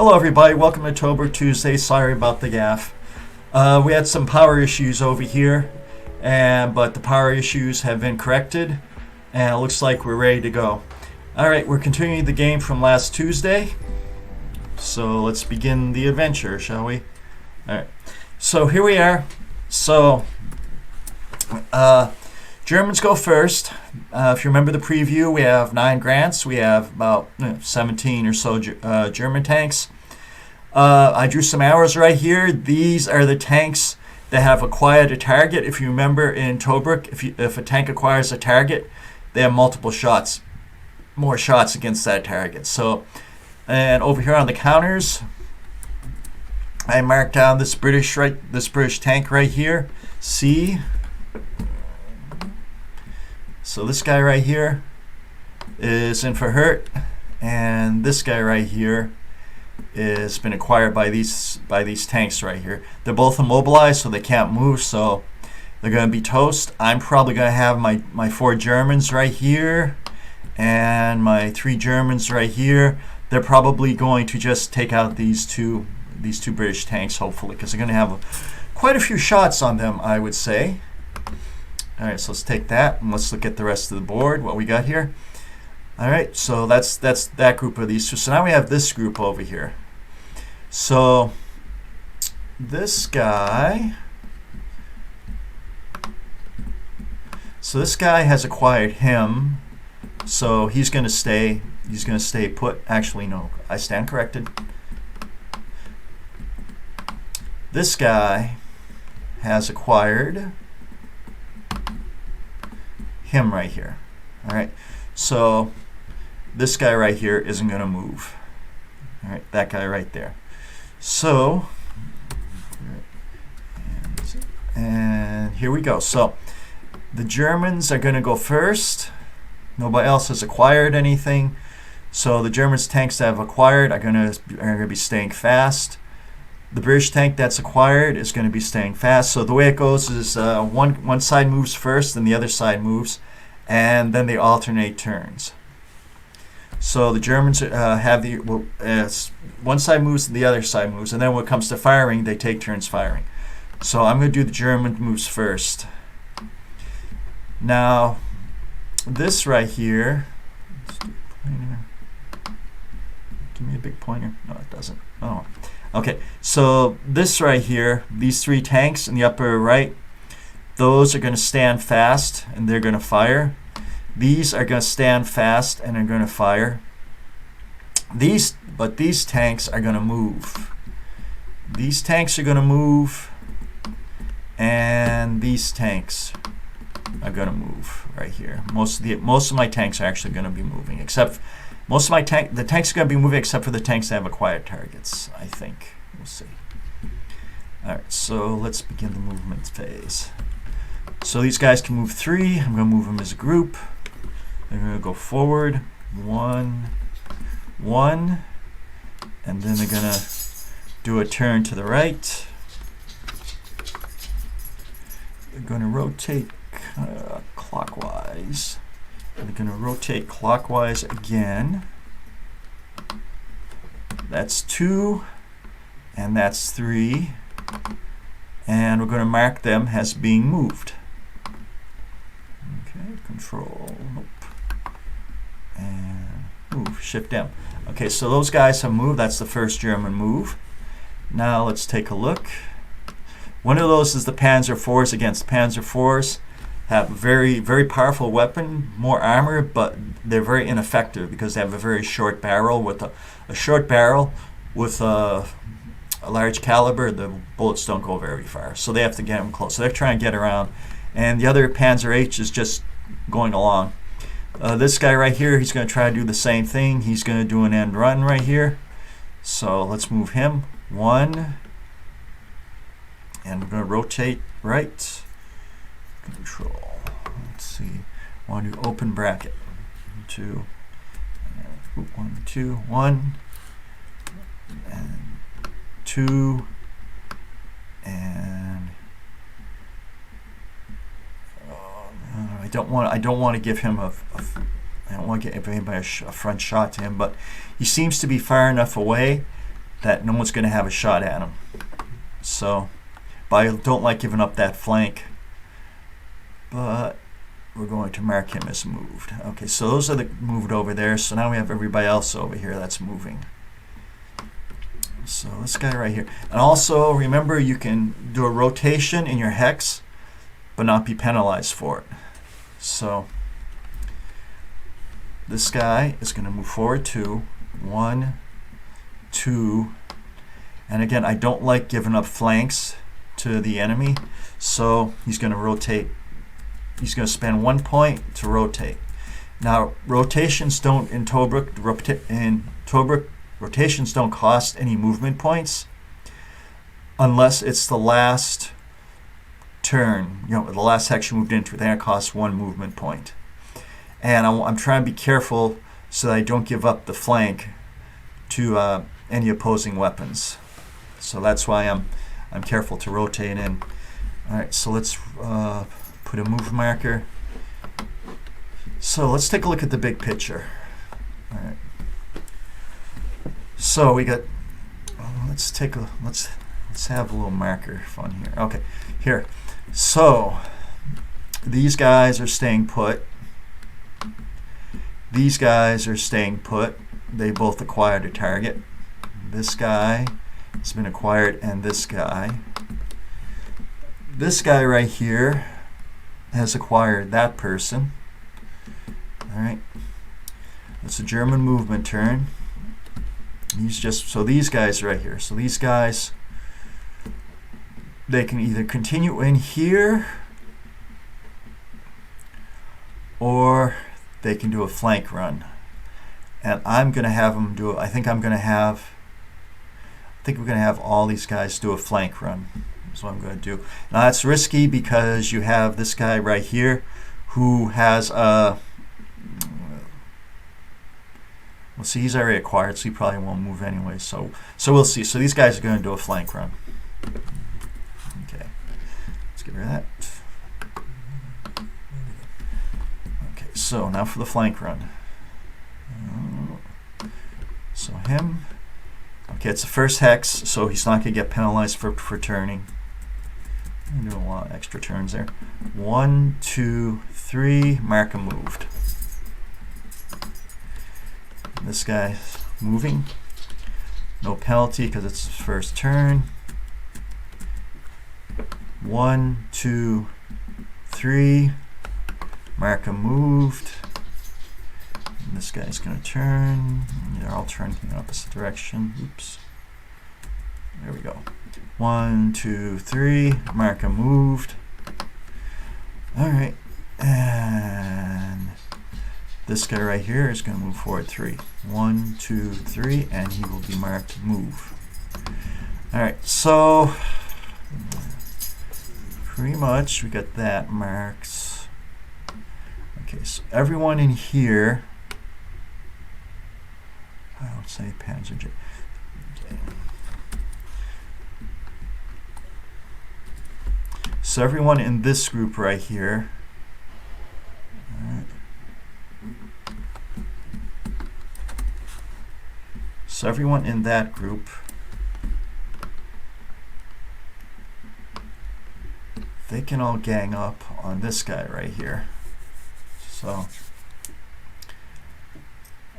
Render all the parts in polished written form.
Hello everybody, welcome to Tobruk Tuesday. Sorry about the gaff. We had some power issues over here, but the power issues have been corrected, and it looks like we're ready to go. Alright, we're continuing the game from last Tuesday, so let's begin the adventure, shall we? Alright, so here we are. So, Germans go first. If you remember the preview, we have 9 grants. We have about 17 or so German tanks. I drew some arrows right here. These are the tanks that have acquired a target. If you remember in Tobruk, if a tank acquires a target, they have multiple shots, more shots against that target. So, and over here on the counters, I marked down this British tank right here, C. So this guy right here is in for hurt, and this guy right here is been acquired by these tanks right here. They're both immobilized, so they can't move, so they're going to be toast. I'm probably going to have my 4 Germans right here and my 3 Germans right here. They're probably going to just take out these two British tanks, hopefully, because they're going to have quite a few shots on them, I would say. Alright, so let's take that and let's look at the rest of the board, what we got here. Alright, so that's that group of these two. So now we have this group over here. So this guy has acquired him, so he's gonna stay put. Actually no, I stand corrected. This guy has acquired him right here. Alright, so this guy right here isn't going to move. Alright, that guy right there. So, and here we go. So, the Germans are going to go first. Nobody else has acquired anything. So, the Germans' tanks that have acquired are going to be staying fast. The British tank that's acquired is going to be staying fast. So the way it goes is one side moves first and the other side moves, and then they alternate turns. So the Germans have one side moves and the other side moves, and then when it comes to firing, they take turns firing. So I'm going to do the German moves first. Now, this right here, give me a big pointer. No, it doesn't. Oh. Okay, so this right here, these 3 tanks in the upper right, those are going to stand fast and they're going to fire. These are going to stand fast and they're going to fire. But these tanks are going to move. These tanks are going to move, and these tanks are going to move right here. Most of my tanks are actually going to be moving, except the tanks are going to be moving except for the tanks that have acquired targets, I think. We'll see. Alright, so let's begin the movement phase. So these guys can move 3. I'm going to move them as a group. They're going to go forward. 1, 1. And then they're going to do a turn to the right. They're going to rotate clockwise. They're going to rotate clockwise again. That's 2, and that's 3. And we're going to mark them as being moved. Okay, control, nope. And move, shift M. Okay, so those guys have moved. That's the first German move. Now let's take a look. One of those is the Panzer IVs against Panzer IVs. Have a very, very powerful weapon, more armor, but they're very ineffective because they have a very short barrel. With a short barrel with a large caliber, the bullets don't go very far, so they have to get them close. So they're trying to get around, and the other Panzer H is just going along. This guy right here, he's going to try to do the same thing. He's going to do an end run right here. So let's move him. 1, and we're going to rotate right. Control. Let's see. I want to do open bracket. 2, 1, 2, 1, and 2, and I don't want to give him I don't want to give anybody a front shot to him, but he seems to be far enough away that no one's going to have a shot at him. So, but I don't like giving up that flank. But we're going to mark him as moved. Okay, so those are the moved over there. So now we have everybody else over here that's moving. So this guy right here. And also remember, you can do a rotation in your hex, but not be penalized for it. So this guy is going to move forward 2, 1, 2, and again, I don't like giving up flanks to the enemy, so he's going to rotate. He's going to spend 1 point to rotate. Now, rotations don't in Tobruk. Rotations don't cost any movement points unless it's the last turn. You know, the last hex you moved into. Then it costs 1 movement point. And I'm trying to be careful so that I don't give up the flank to any opposing weapons. So that's why I'm careful to rotate in. All right, so let's put a move marker. So let's take a look at the big picture. All right. So we got. Let's have a little marker fun here. Okay, here. So these guys are staying put. These guys are staying put. They both acquired a target. This guy has been acquired, and this guy. This guy right here has acquired that person. All right. It's a German movement turn. He's just, so these guys right here. So these guys, they can either continue in here or they can do a flank run. And I'm going to have them do, I think we're going to have all these guys do a flank run. That's what I'm going to do. Now that's risky because you have this guy right here who has a, well, see, he's already acquired, so he probably won't move anyway. So we'll see. So these guys are going to do a flank run. Okay, let's get rid of that. Okay, so now for the flank run. So him. Okay, it's the first hex, so he's not going to get penalized for turning. I'm doing a lot of extra turns there. 1, 2, 3. Mark him moved. This guy's moving. No penalty because it's his first turn. 1, 2, 3. Mark him moved. And this guy's going to turn. They're all turning in the opposite direction. Oops. There we go. 1, 2, 3. Mark him moved. All right. And this guy right here is going to move forward 3. 1, 2, 3, and he will be marked move. All right, so pretty much we got that marked. Okay, so everyone in here, I don't say Panzer J. Okay. So everyone in this group right here. All right. So everyone in that group, they can all gang up on this guy right here. So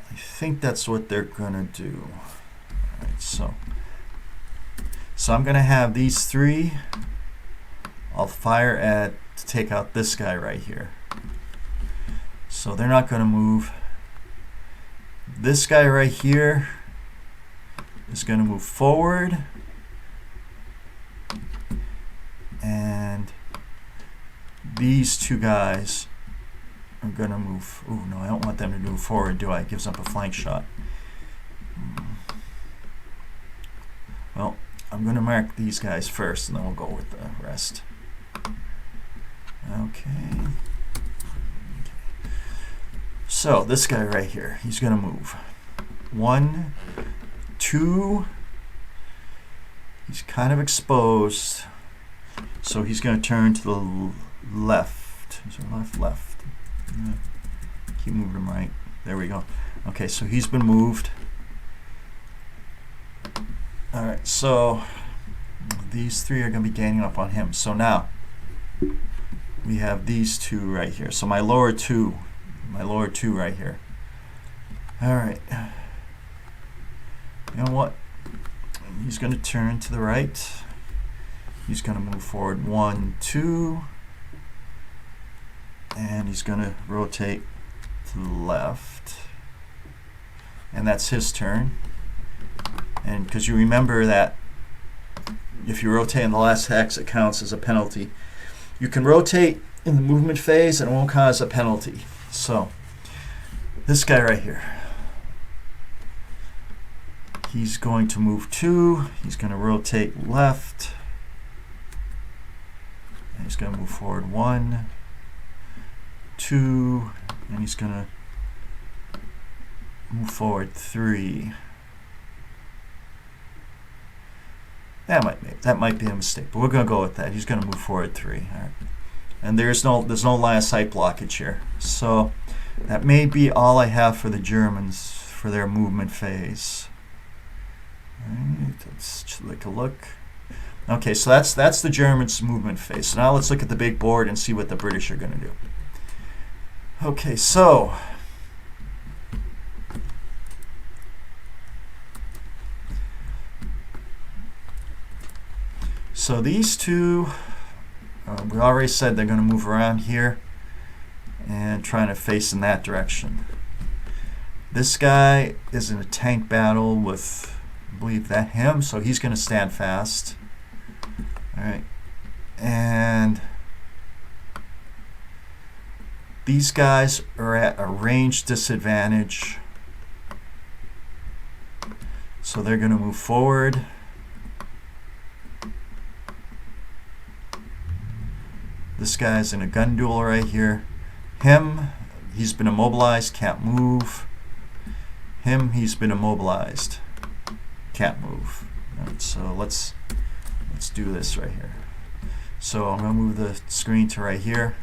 I think that's what they're gonna do. All right, so I'm gonna have these 3. I'll fire at to take out this guy right here. So they're not gonna move. This guy right here is going to move forward, and these 2 guys are going to move. Oh no, I don't want them to move forward, do I? It gives up a flank shot. Well, I'm going to mark these guys first, and then we'll go with the rest. Okay. So this guy right here, he's going to move. 1, 2. He's kind of exposed, so he's going to turn to the left. Is there left? Yeah. Keep moving him right. There we go. Okay, so he's been moved. All right, so these three are going to be gaining up on him. So now we have these two right here. So my lower two right here. All right. You know what? He's going to turn to the right. He's going to move forward 1, 2, and he's going to rotate to the left. And that's his turn. And because you remember that if you rotate in the last hex, it counts as a penalty. You can rotate in the movement phase and it won't cause a penalty. So this guy right here, he's going to move 2, he's going to rotate left, and he's going to move forward 1, 2, and he's going to move forward 3. That might be a mistake, but we're going to go with that. He's going to move forward 3. All right. And there's no line of sight blockage here. So that may be all I have for the Germans for their movement phase. All right, let's take a look. Okay, so that's the Germans' movement phase. So now let's look at the big board and see what the British are going to do. Okay, so these two, we already said they're going to move around here and trying to face in that direction. This guy is in a tank battle with, I believe, that him, so he's going to stand fast. All right, and these guys are at a range disadvantage, so they're going to move forward. This guy's in a gun duel right here. Him, he's been immobilized, can't move. Him, he's been immobilized, can't move. All right, so let's do this right here. So I'm going to move the screen to right here,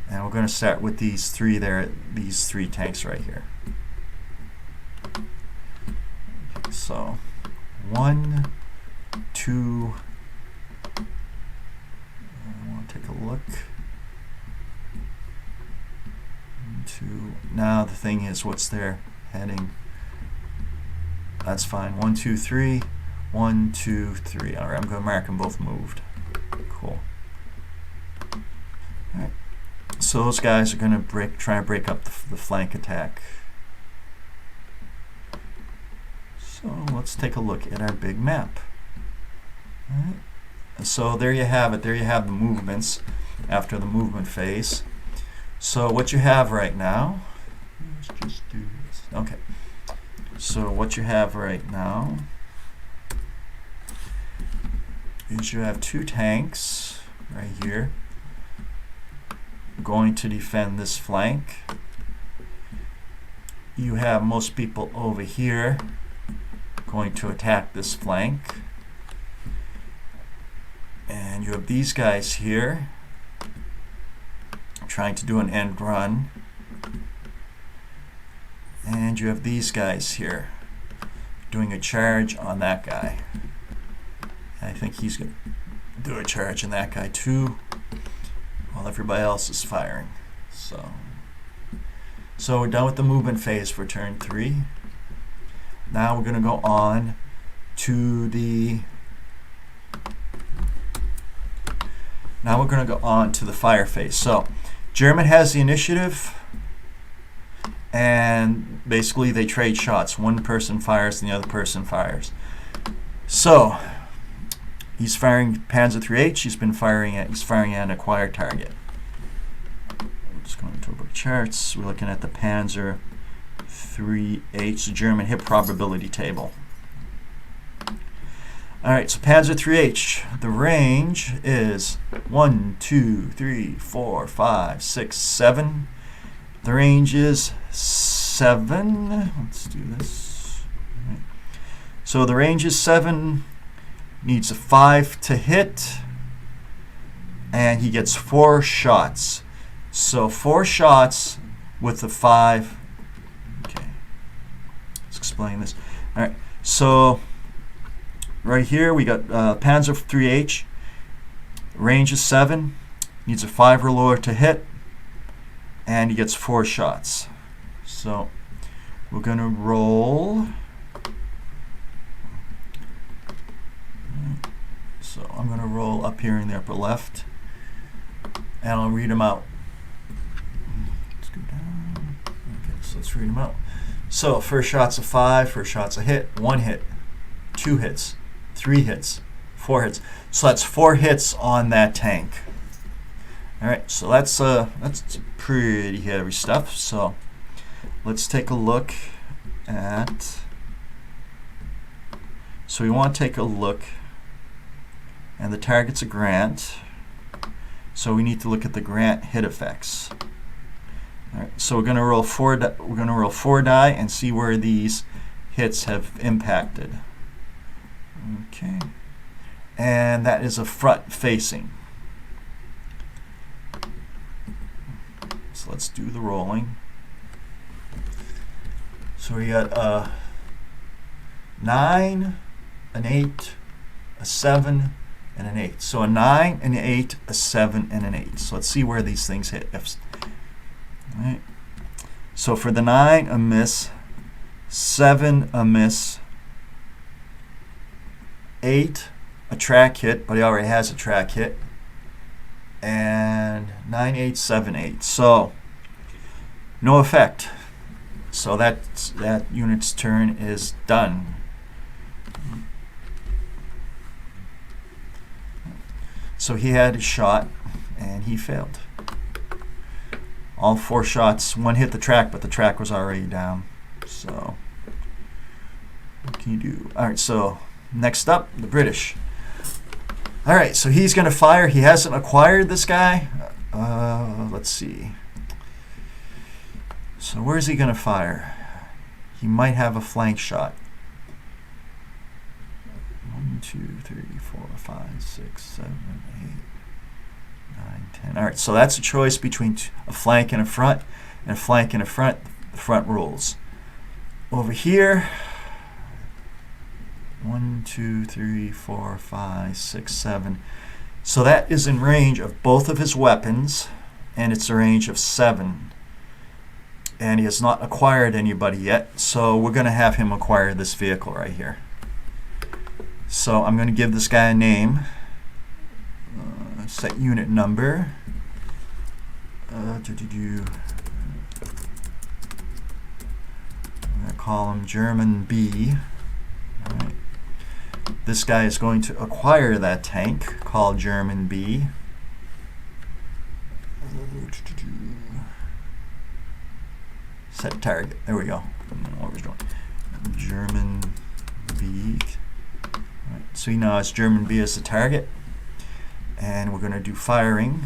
and we're going to start with these three there, these 3 tanks right here. Okay, so 1, 2. I want to take a look. 1, 2. Now the thing is, what's their heading? That's fine. 1, 2, 3. 1, 2, 3. All right, I'm going to mark them both moved. Cool. All right. So those guys are going to try and break up the flank attack. So let's take a look at our big map. All right. So there you have it. There you have the movements after the movement phase. So what you have right now, let's just do this. Okay. So what you have right now is you have 2 tanks right here going to defend this flank. You have most people over here going to attack this flank. And you have these guys here trying to do an end run. And you have these guys here doing a charge on that guy. I think he's going to do a charge on that guy too, while everybody else is firing. So we're done with the movement phase for turn 3. Now we're going to go on to the fire phase. So German has the initiative, and basically they trade shots. One person fires and the other person fires. So he's firing Panzer IIIH. He's firing at an acquired target. I'm just going to Tobruk charts. We're looking at the Panzer IIIH, the German hit probability table. All right, so Panzer IIIH, the range is 1, 2, 3, 4, 5, 6, 7. The range is 7. Let's do this. All right. So the range is 7. Needs a 5 to hit, and he gets 4 shots. So 4 shots with the 5. Okay, let's explain this. All right, so right here, we got Panzer 3H. Range is 7. Needs a 5 or lower to hit. And he gets 4 shots. So we're going to roll. So I'm going to roll up here in the upper left. And I'll read them out. Let's go down. Okay, so let's read them out. So first shot's a 5, first shot's a hit, 1 hit, 2 hits, 3 hits, 4 hits. So that's 4 hits on that tank. All right, so that's pretty heavy stuff. So let's take a look at. So we want to take a look, and the target's a Grant. So we need to look at the Grant hit effects. All right, so we're going to roll 4. We're going to roll 4 die and see where these hits have impacted. Okay, and that is a front facing. So let's do the rolling. So we got a 9, an 8, a 7, and an 8. So a 9, an 8, a 7, and an 8. So let's see where these things hit. All right. So for the 9, a miss. 7, a miss. 8, a track hit, but he already has a track hit. And 9, 8, 7, 8. So no effect. So that unit's turn is done. So he had his shot, and he failed. All 4 shots, 1 hit the track, but the track was already down. So what can you do? All right, so next up, the British. All right, so he's going to fire. He hasn't acquired this guy. Let's see. So where's he going to fire? He might have a flank shot. 1, 2, 3, 4, 5, 6, 7, 8, 9, 10. All right, so that's a choice between a flank and a front, and a flank and a front. The front rules. Over here, 1, 2, 3, 4, 5, 6, 7. So that is in range of both of his weapons, and it's a range of 7. And he has not acquired anybody yet, so we're going to have him acquire this vehicle right here. So I'm going to give this guy a name, set unit number. I'm going to call him German B. All right. This guy is going to acquire that tank called German B. Set target. There we go. I don't know what we're doing. German B. Right, so now it's German B as the target, and we're going to do firing.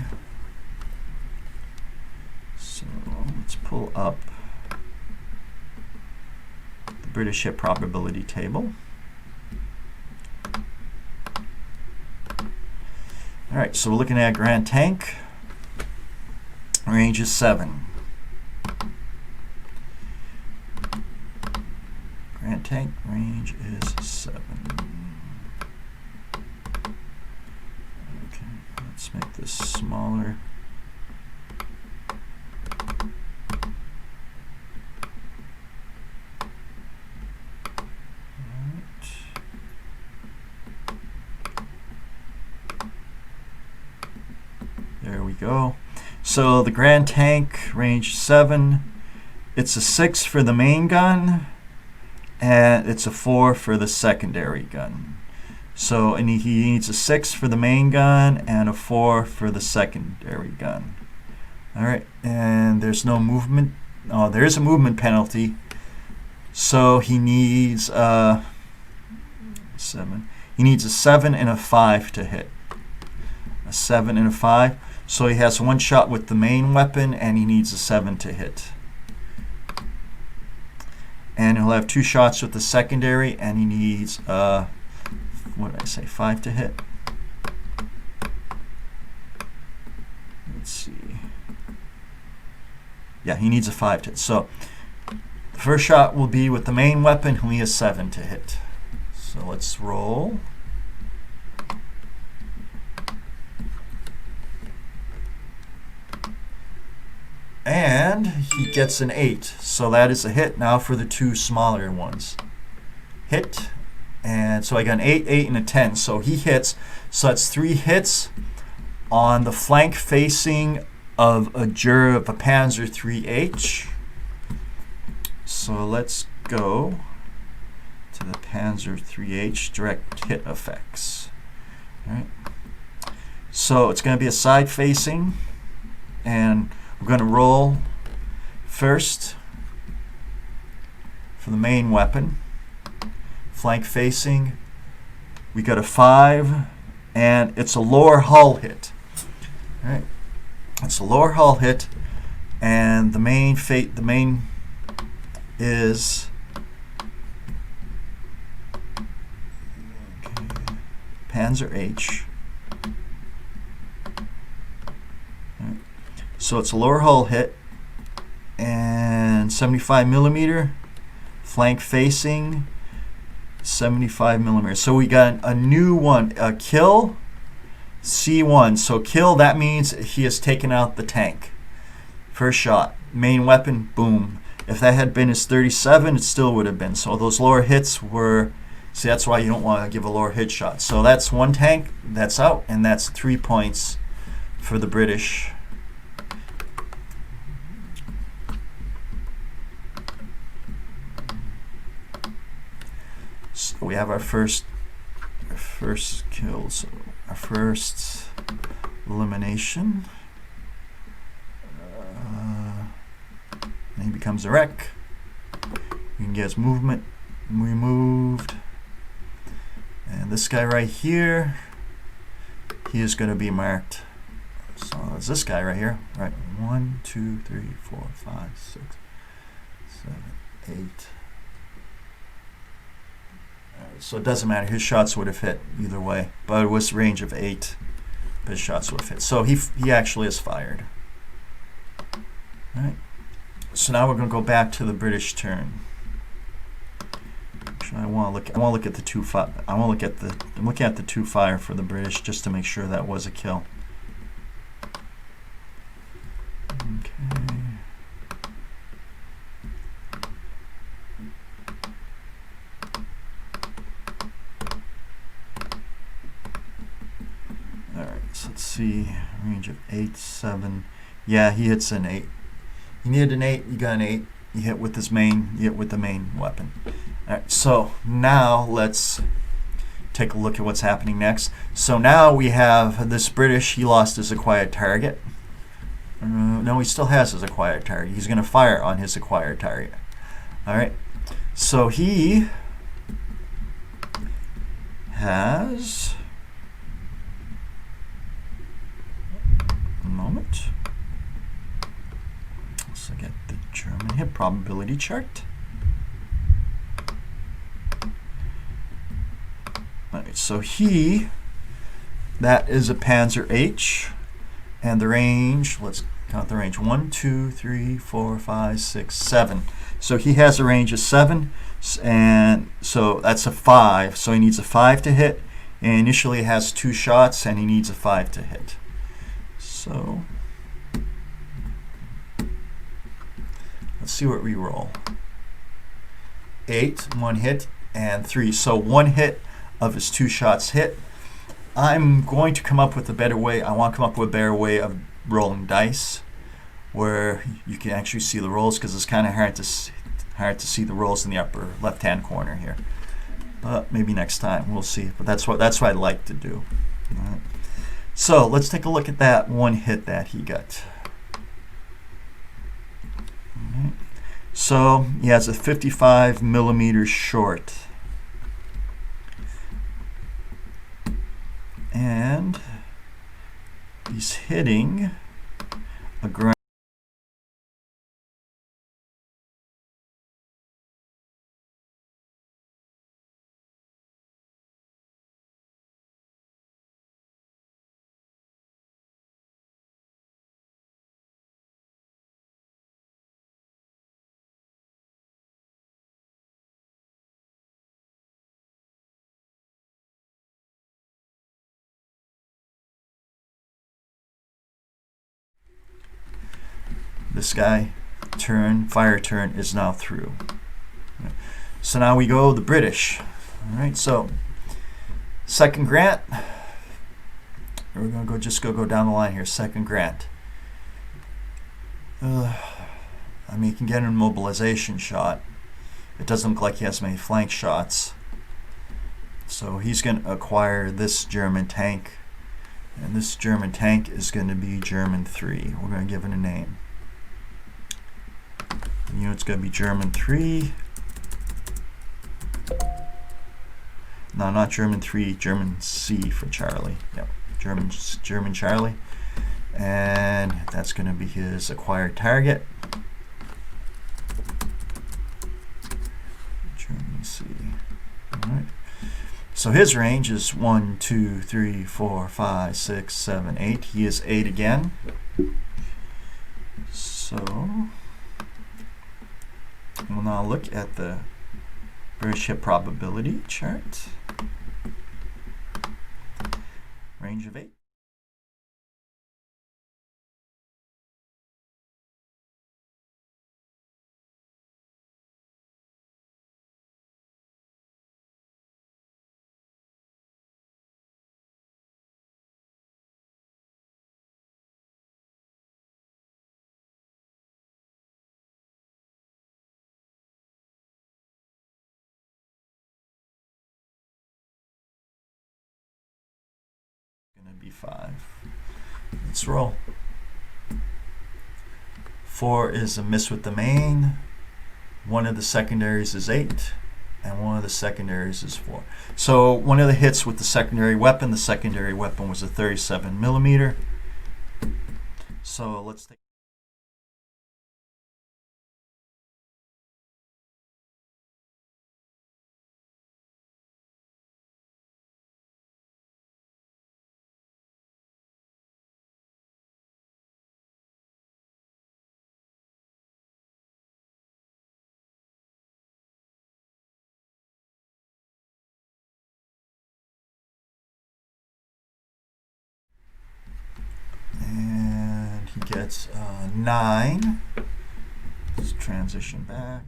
So let's pull up the British hit probability table. All right, so we're looking at Grand Tank. Range is 7. Grand Tank range is 7. Okay, let's make this smaller. There we go. So the Grand Tank range 7. It's a 6 for the main gun, and it's a 4 for the secondary gun. So and he needs a 6 for the main gun and a 4 for the secondary gun. All right, and there's no movement. Oh, there is a movement penalty. So he needs 7. He needs a 7 and a 5 to hit. A 7 and a 5. So he has 1 shot with the main weapon, and he needs a 7 to hit. And he'll have 2 shots with the secondary, and he needs what did I say, 5 to hit. Let's see. Yeah, he needs a 5 to hit. So the first shot will be with the main weapon, who he has 7 to hit. So let's roll. And he gets an 8. So that is a hit. Now for the two smaller ones. Hit. And so I got an 8, 8, and a 10. So he hits. So that's 3 hits on the flank facing of a Panzer 3H. So let's go to the Panzer 3H direct hit effects. All right. So it's going to be a side facing, and we're going to roll first for the main weapon. Flank facing, we got a 5, and it's a lower hull hit. All right. It's a lower hull hit, and the main is Panzer H. Right. So it's a lower hull hit, and 75 millimeter flank facing, 75 millimeters. So we got a new one, a kill C1. So kill, that means he has taken out the tank. First shot. Main weapon, boom. If that had been his 37, it still would have been. So those lower hits were, see, that's why you don't want to give a lower hit shot. So that's one tank, that's out, and that's 3 points for the British. So we have our first kill, so our first elimination. And he becomes a wreck. We can get his movement removed. And this guy right here, he is going to be marked. So it's this guy right here. Right, 1, 2, 3, 4, 5, 6, 7, 8. So it doesn't matter. His shots would have hit either way, but it was range of 8. His shots would have hit. So he actually is fired. All right. So now we're going to go back to the British turn. Actually, I want to look at the 2 fire. I'm looking at the 2 fire for the British just to make sure that was a kill. Okay. All right. So let's see. Range of 8, 7. Yeah, he hits an 8. You needed an 8, you got an 8. You hit with his main, you hit with the main weapon. All right, so now let's take a look at what's happening next. So now we have this British, he lost his acquired target. No, he still has his acquired target. He's going to fire on his acquired target. All right, so he has, a moment. Let's look at the German hit probability chart. Alright, so that is a Panzer H, and the range, let's count the range, 1, 2, 3, 4, 5, 6, 7. So he has a range of 7, and so that's a 5, so he needs a 5 to hit, and initially it has 2 shots, and he needs a 5 to hit. So let's see what we roll. 8, 1 hit, and 3. So 1 hit of his 2 shots hit. I'm going to come up with a better way. I want to come up with a better way of rolling dice where you can actually see the rolls, because it's kind of hard to see the rolls in the upper left-hand corner here. But maybe next time, we'll see. But that's what I'd like to do. All right. So let's take a look at that 1 hit that he got. Right. So he has a 55 millimeter short, and he's hitting a ground. this guy fire turn is now through. So now we go the British. All right, so second grant. We're gonna go down the line here. Second grant. I mean, you can get an immobilization shot. It doesn't look like he has many flank shots. So he's going to acquire this German tank. And this German tank is going to be German 3. We're going to give it a name. The unit's going to be German 3. No, not German 3, German C for Charlie. Yep, German Charlie. And that's going to be his acquired target. German C. All right. So his range is 1, 2, 3, 4, 5, 6, 7, 8. He is 8 again. So we'll now look at the British hit probability chart. Range of 8. Going to be 5. Let's roll. 4 is a miss with the main. One of the secondaries is 8, and one of the secondaries is 4. So one of the hits with the secondary weapon was a 37 millimeter. So let's take. And he gets 9. Let's transition back.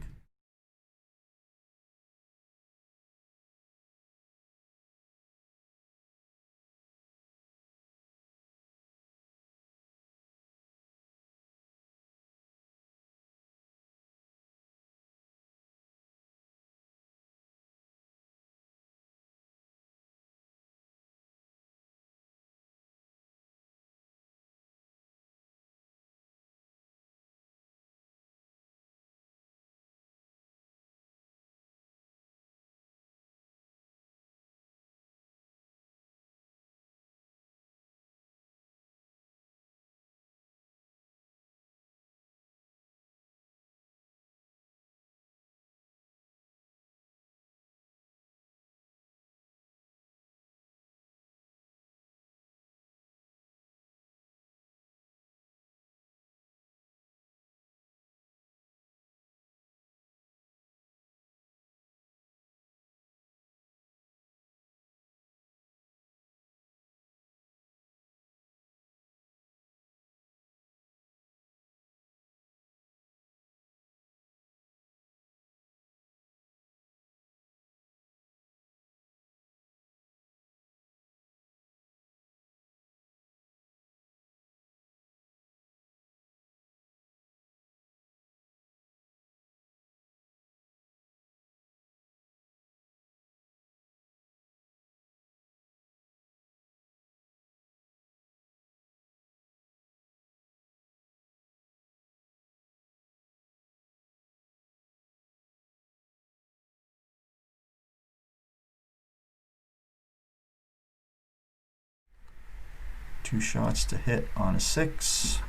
Two shots to hit on a 6,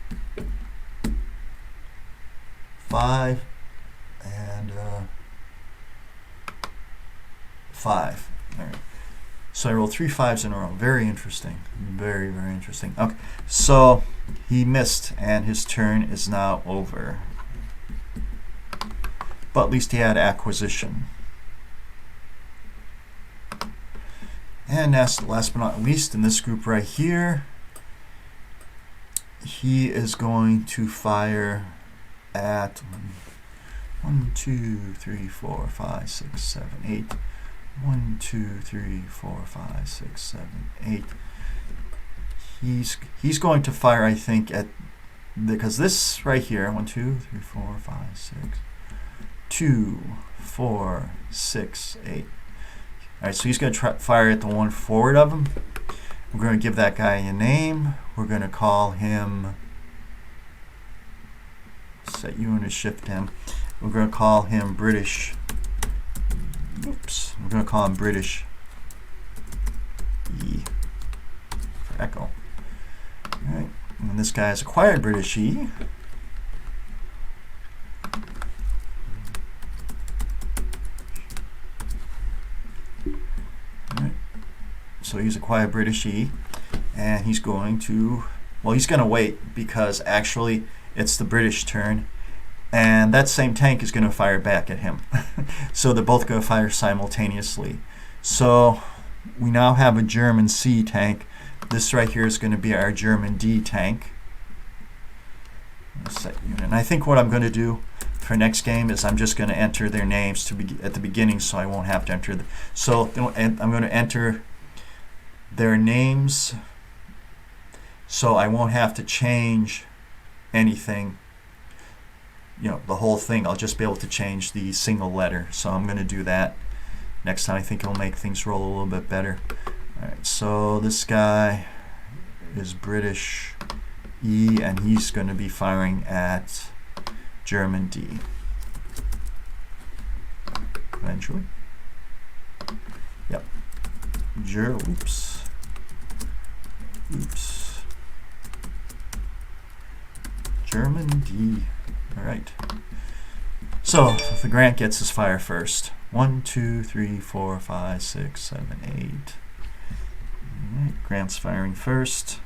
5, and 5. All right. So I rolled 3 5s in a row. Very interesting. Very, very interesting. Okay, so he missed, and his turn is now over. But at least he had acquisition. And last but not least, in this group right here, he is going to fire at 1, 2, 3, 4, 5, 6, 7, 8. 1, 2, 3, 4, 5, 6, 7, 8. He's going to fire, I think, at because this right here, 1, 2, 3, 4, 5, 6, 2, 4, 6, 8. All right, so he's going to fire at the one forward of him. We're going to give that guy a name. We're going to call him, set you and shift him. We're going to call him British. Oops. We're going to call him British E for Echo. All right. And this guy has acquired British E. Right. So he's acquired British E, and he's going to, well, he's going to wait because actually it's the British turn, and that same tank is going to fire back at him. So they're both going to fire simultaneously. So we now have a German C tank. This right here is going to be our German D tank. Set unit. And I think what I'm going to do for next game is I'm just going to enter their names at the beginning, so I won't have to enter. So I'm going to enter their names, so I won't have to change anything. You know, the whole thing. I'll just be able to change the single letter. So I'm going to do that next time. I think it'll make things roll a little bit better. All right, so this guy is British E, and he's going to be firing at German D eventually. Yep. Oops. German D. All right. So the Grant gets his fire first. 1, 2, 3, 4, 5, 6, 7, 8. All right. Grant's firing first.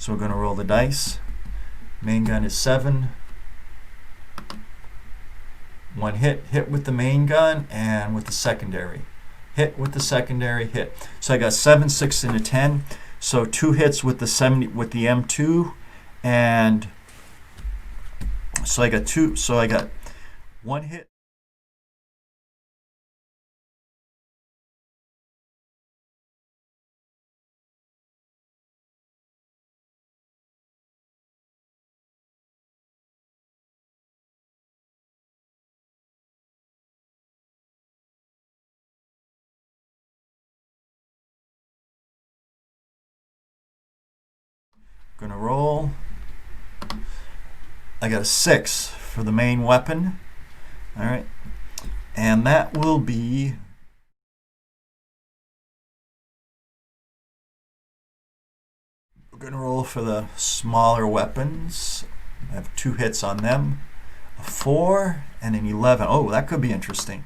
So we're going to roll the dice. Main gun is 7. One hit with the main gun, and with the secondary. Hit with the secondary, hit. So I got 7, 6, and a 10. So 2 hits with the 70 with the M2, and so I got 2. So I got 1 hit. Gonna roll. I got a 6 for the main weapon. All right, and that will be. We're gonna roll for the smaller weapons. I have 2 hits on them. A 4 and an 11. Oh, that could be interesting.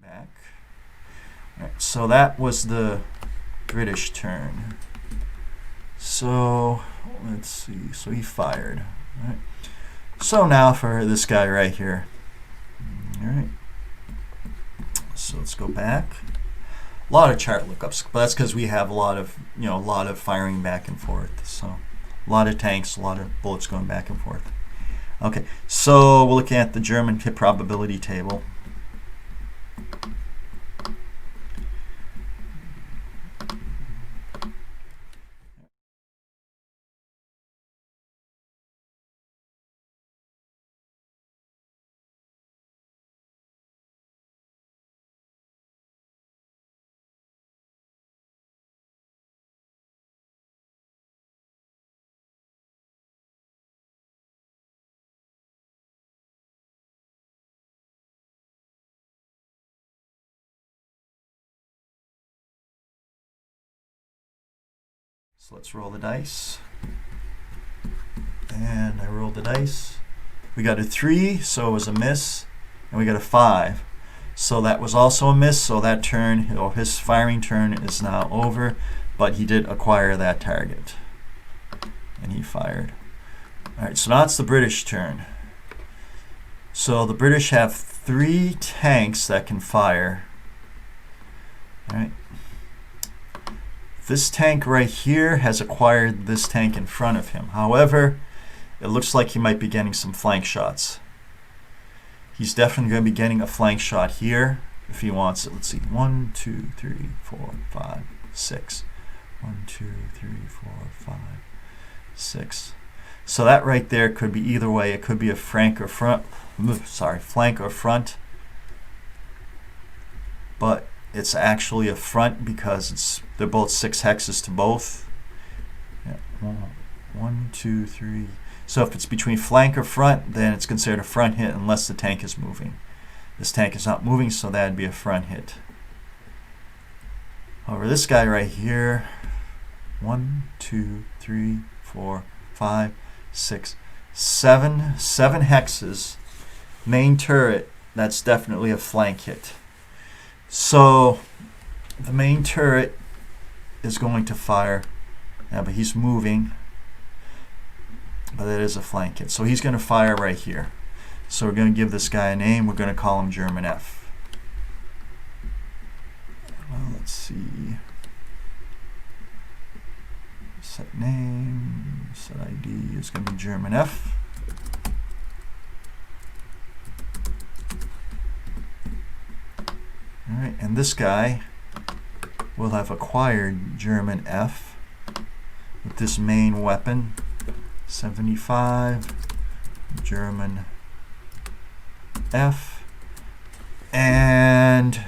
Back. All right, so that was the British turn. So let's see. So he fired. All right. So now for this guy right here. All right. So let's go back. A lot of chart lookups, but that's because we have a lot of firing back and forth. So a lot of tanks, a lot of bullets going back and forth. Okay, so we're looking at the German hit probability table. So let's roll the dice. And I rolled the dice. We got a 3, so it was a miss. And we got a 5. So that was also a miss. So that turn, his firing turn is now over. But he did acquire that target. And he fired. Alright, so now it's the British turn. So the British have 3 tanks that can fire. Alright. This tank right here has acquired this tank in front of him. However, it looks like he might be getting some flank shots. He's definitely going to be getting a flank shot here if he wants it. Let's see. 1, 2, 3, 4, 5, 6. 1, 2, 3, 4, 5, 6. So that right there could be either way. It could be a flank or front. Flank or front. But it's actually a front because they're both 6 hexes to both. Yeah. 1, 2, 3. So if it's between flank or front, then it's considered a front hit unless the tank is moving. This tank is not moving, so that'd be a front hit. However, this guy right here, 1, 2, 3, 4, 5, 6, 7 hexes. Main turret, that's definitely a flank hit. So the main turret is going to fire. Yeah, but he's moving. But that is a flank hit. So he's going to fire right here. So we're going to give this guy a name. We're going to call him German F. Well, let's see. Set name, set ID is going to be German F. All right, and this guy will have acquired German F with this main weapon, 75, German F, and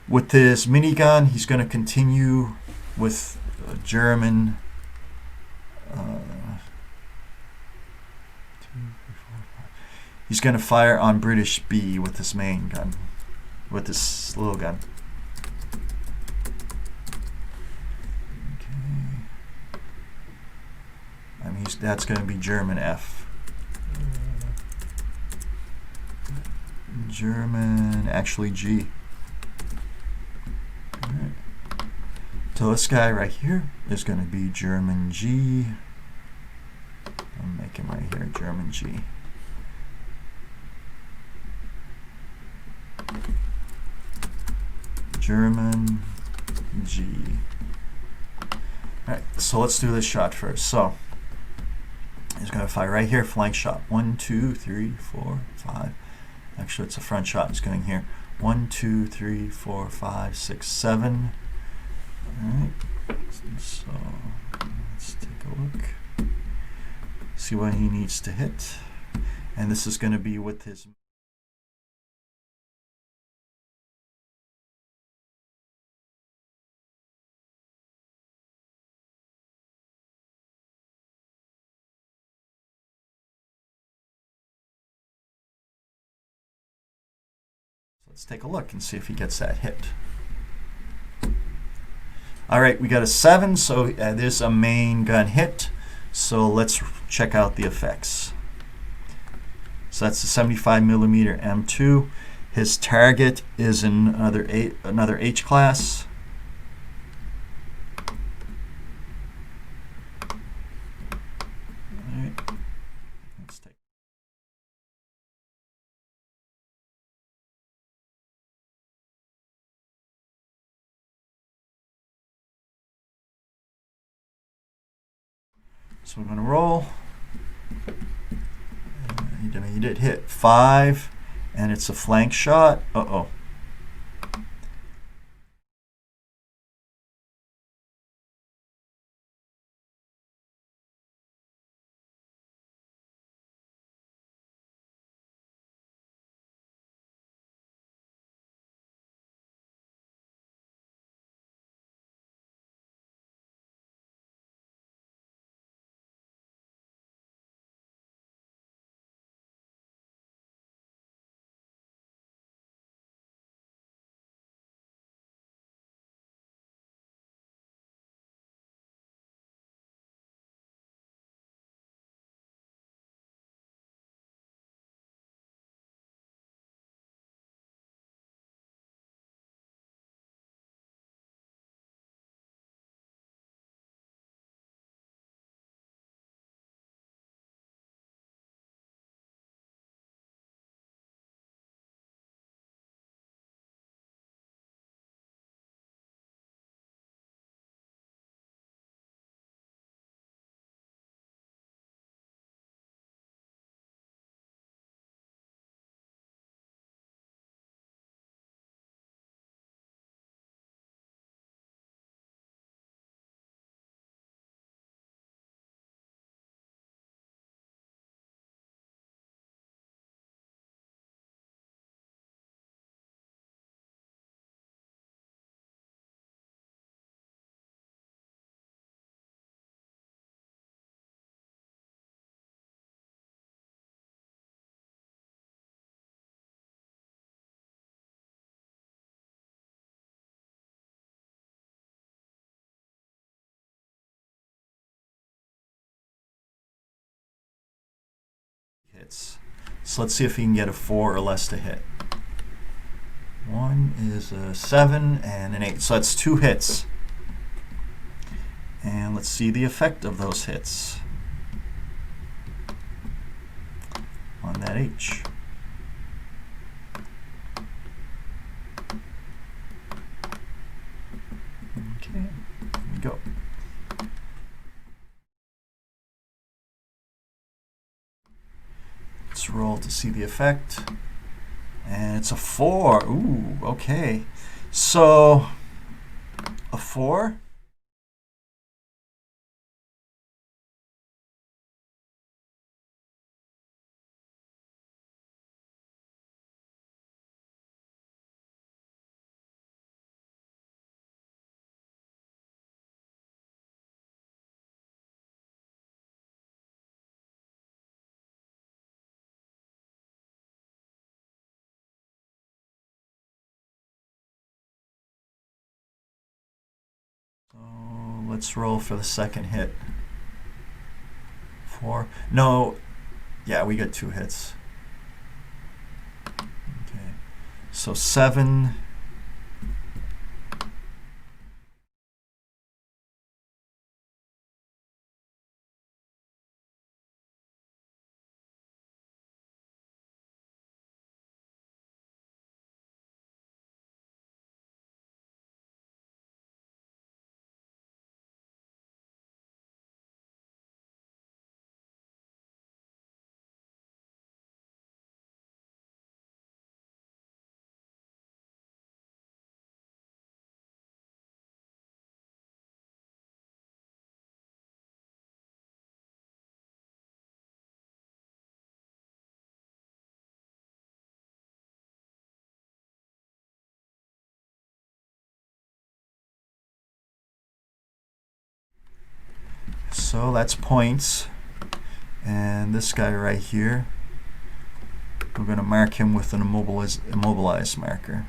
with this minigun, he's going to continue with German. He's going to fire on British B with this main gun, with this little gun. Okay. I mean, that's going to be German F. German, actually G. All right. So this guy right here is going to be German G. I'll make him right here, German G. German G. Alright, so let's do this shot first. So he's going to fire right here, flank shot. 1, 2, 3, 4, 5. Actually, it's a front shot. It's going here. 1, 2, 3, 4, 5, 6, 7. Alright, so let's take a look. See what he needs to hit. And this is going to be with his. Let's take a look and see if he gets that hit. All right, we got a 7, so there's a main gun hit. So let's check out the effects. So that's the 75 millimeter M2. His target is another H class. All right. Let's take. So we're going to roll. You did hit 5, and it's a flank shot. Uh-oh. Hits. So let's see if he can get a 4 or less to hit. 1 is a 7 and an 8. So that's 2 hits. And let's see the effect of those hits on that H. Okay, here we go. Let's roll to see the effect. And it's a 4. Ooh, okay. So, a 4. So let's roll for the second hit. 4. No, yeah, we got 2 hits. Okay, so 7. So that's points. And this guy right here, we're going to mark him with an immobilized marker.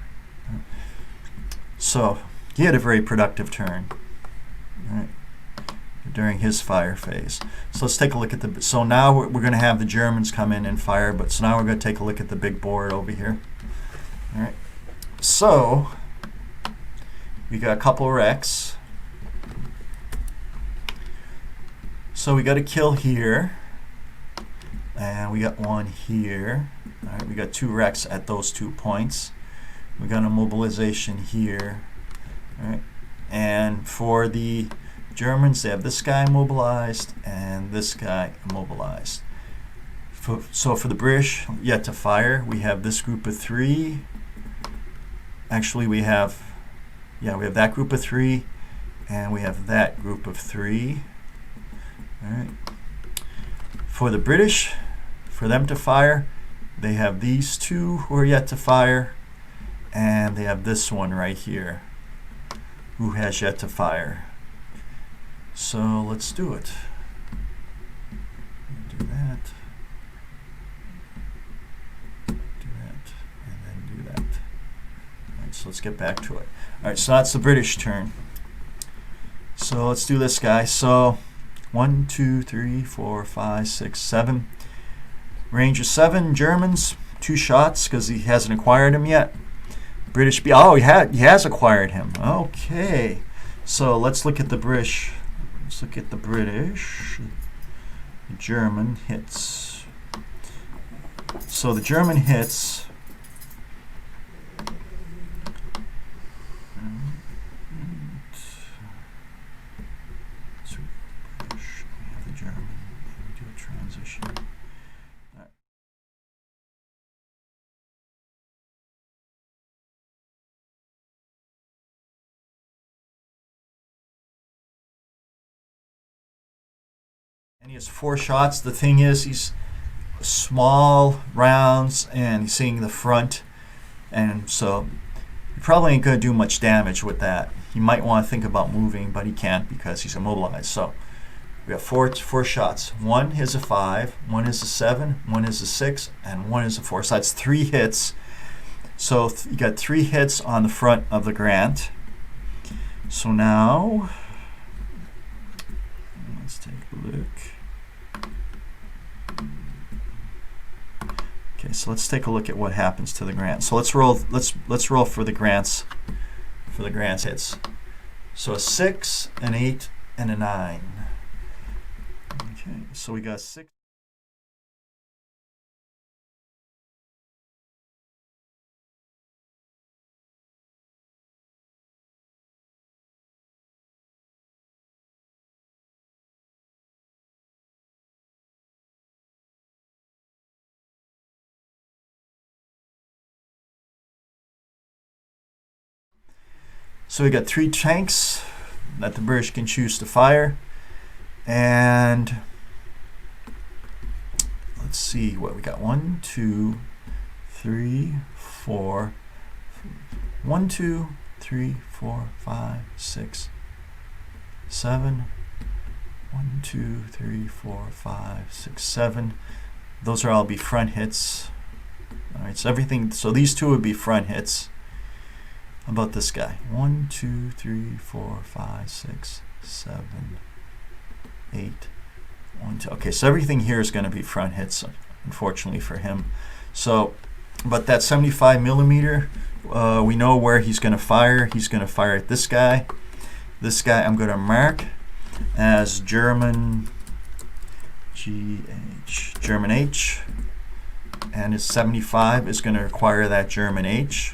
So he had a very productive turn. All right. during his fire phase. So let's take a look at the, so now we're going to have the Germans come in and fire, but so now we're going to take a look at the big board over here. All right, so we got a couple wrecks. So we got a kill here, and we got one here. All right, we got 2 wrecks at those 2 points. We got a mobilization here. All right, and for the Germans, they have this guy mobilized and this guy immobilized. So for the British, yet to fire, we have this group of 3. Actually, we have that group of 3, and we have that group of 3. All right. For the British, for them to fire, they have these 2 who are yet to fire, and they have this one right here who has yet to fire. So let's do it. Do that, and then do that. All right, so let's get back to it. All right, so that's the British turn. So let's do this guy. So 1, 2, 3, 4, 5, 6, 7. Range of 7. Germans, 2 shots because he hasn't acquired him yet. British, oh, he has acquired him. Okay, so let's look at the British. Let's look at the British. The German hits. So the German hits. And he has 4 shots. The thing is, he's small rounds and he's seeing the front, and so he probably ain't going to do much damage with that. He might want to think about moving, but he can't because he's immobilized. So we have four shots. 1 is a 5, 1 is a 7, 1 is a 6, and 1 is a 4. So that's 3 hits. So you got 3 hits on the front of the Grant. So now let's take a look. Okay, so let's take a look at what happens to the Grant. So let's roll. Let's roll for the Grants. For the Grants hits. So a 6, an 8, and a 9. Okay, so we got 6. So we got 3 tanks that the British can choose to fire, and let's see what we got. 1, 2, 3, 4. 1, 2, 3, 4, 5, 6, 7. 1, 2, 3, 4, 5, 6, 7. Those are all be front hits. All right, so everything. So these 2 would be front hits. How about this guy? 1, 2, 3, 4, 5, 6, 7, 8. 1, 2. Okay, so everything here is going to be front hits, unfortunately for him. So, but that 75 millimeter, we know where he's going to fire. He's going to fire at this guy. This guy I'm going to mark as German GH, German H, and his 75 is going to require that German H.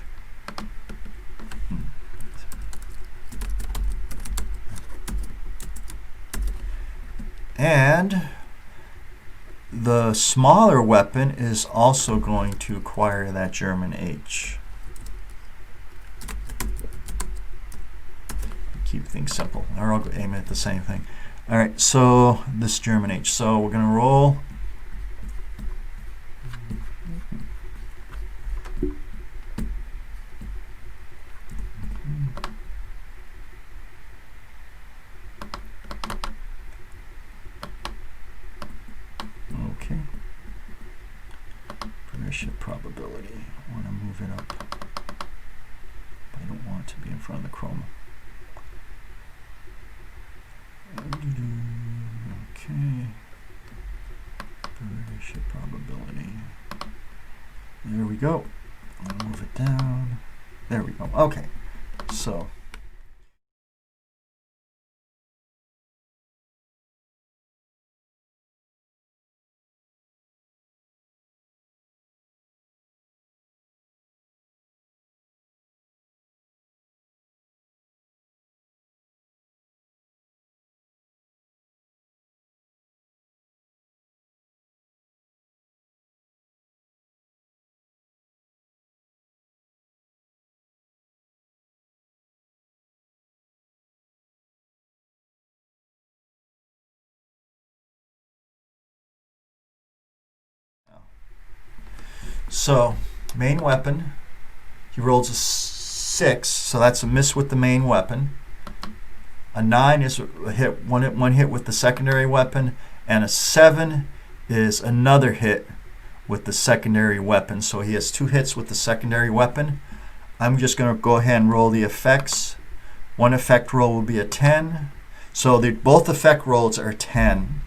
And the smaller weapon is also going to acquire that German H. Keep things simple, or I'll aim at the same thing. All right, so this German H. So we're going to roll. Okay. Pressure probability. I want to move it up, but I don't want it to be in front of the chroma. Okay. Ship probability. There we go. I'll move it down. There we go. Okay. So. So, main weapon, he rolls a 6, so that's a miss with the main weapon. A 9 is a hit, one hit with the secondary weapon, and a 7 is another hit with the secondary weapon. So he has 2 hits with the secondary weapon. I'm just going to go ahead and roll the effects. One effect roll will be a 10. So both effect rolls are 10.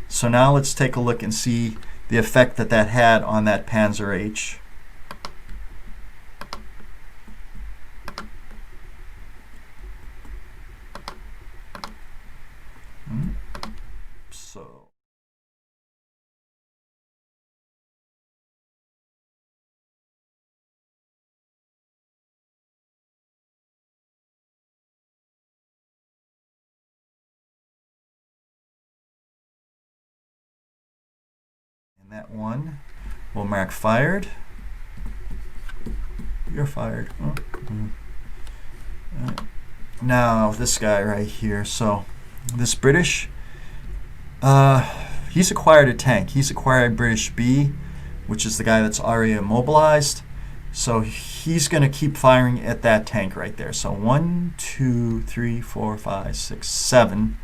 So now let's take a look and see the effect that had on that Panzer H. So and that one will mark fired. You're fired. Oh. Now this guy right here. So this British, he's acquired a tank. He's acquired British B, which is the guy that's already immobilized. So he's going to keep firing at that tank right there. So 1, 2, 3, 4, 5, 6, 7.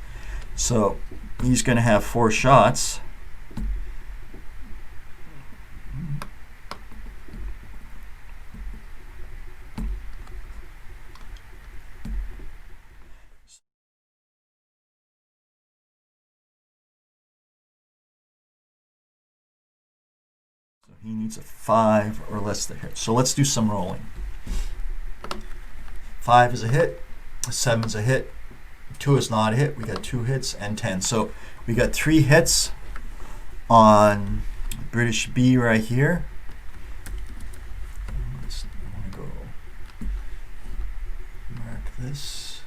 So he's going to have 4 shots. So he needs a 5 or less to hit. So let's do some rolling. 5 is a hit. 7 is a hit. 2 is not a hit. We got 2 hits and 10. So we got 3 hits on British B right here. I want to go mark this.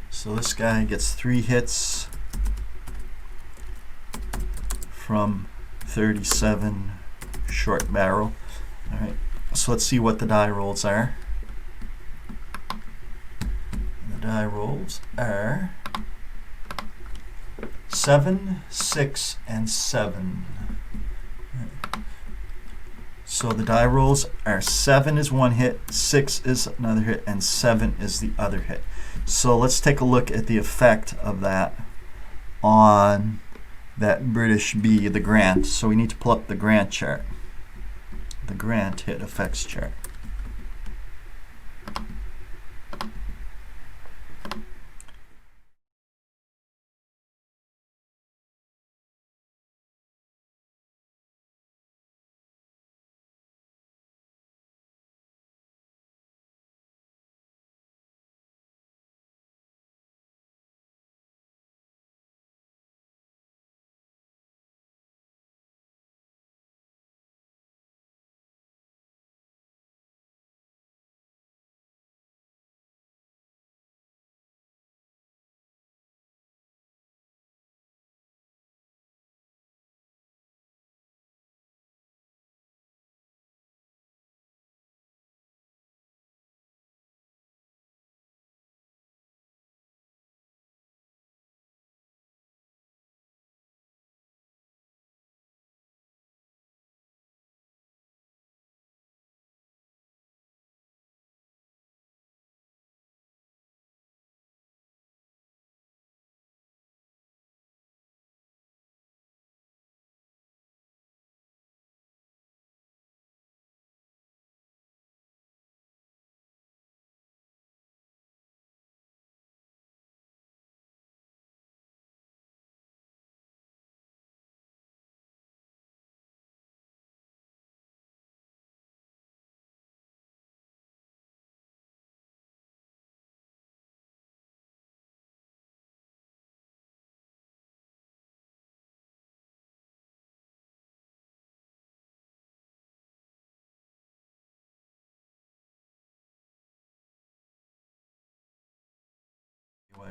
So this guy gets 3 hits from 37 short barrel. All right. So let's see what the die rolls are. The die rolls are 7, 6, and 7. So the die rolls are 7 is one hit, 6 is another hit, and 7 is the other hit. So let's take a look at the effect of that on that British B, the Grant. So we need to pull up the Grant chart. The Grant hit effects chart.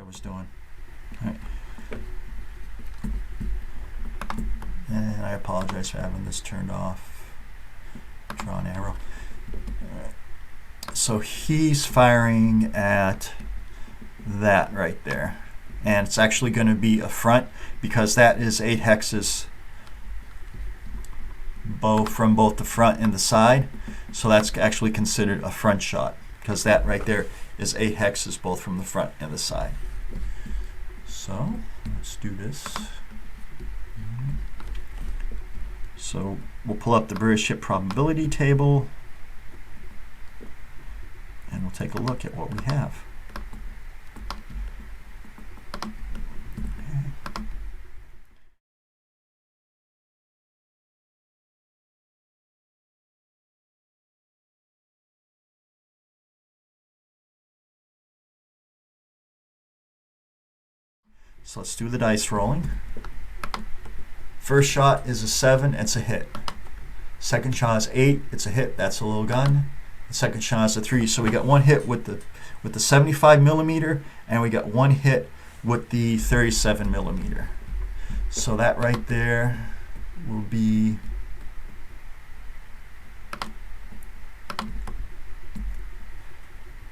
was doing. All right. And I apologize for having this turned off. Draw an arrow. All right. So he's firing at that right there. And it's actually going to be a front because that is 8 hexes bow from both the front and the side. So that's actually considered a front shot because that right there is 8 hexes both from the front and the side. So let's do this. So we'll pull up the British hit probability table and we'll take a look at what we have. So let's do the dice rolling. First shot is a 7, it's a hit. Second shot is 8, it's a hit, that's a little gun. The second shot is a 3, so we got one hit with the 75 millimeter, and we got one hit with the 37 millimeter. So that right there will be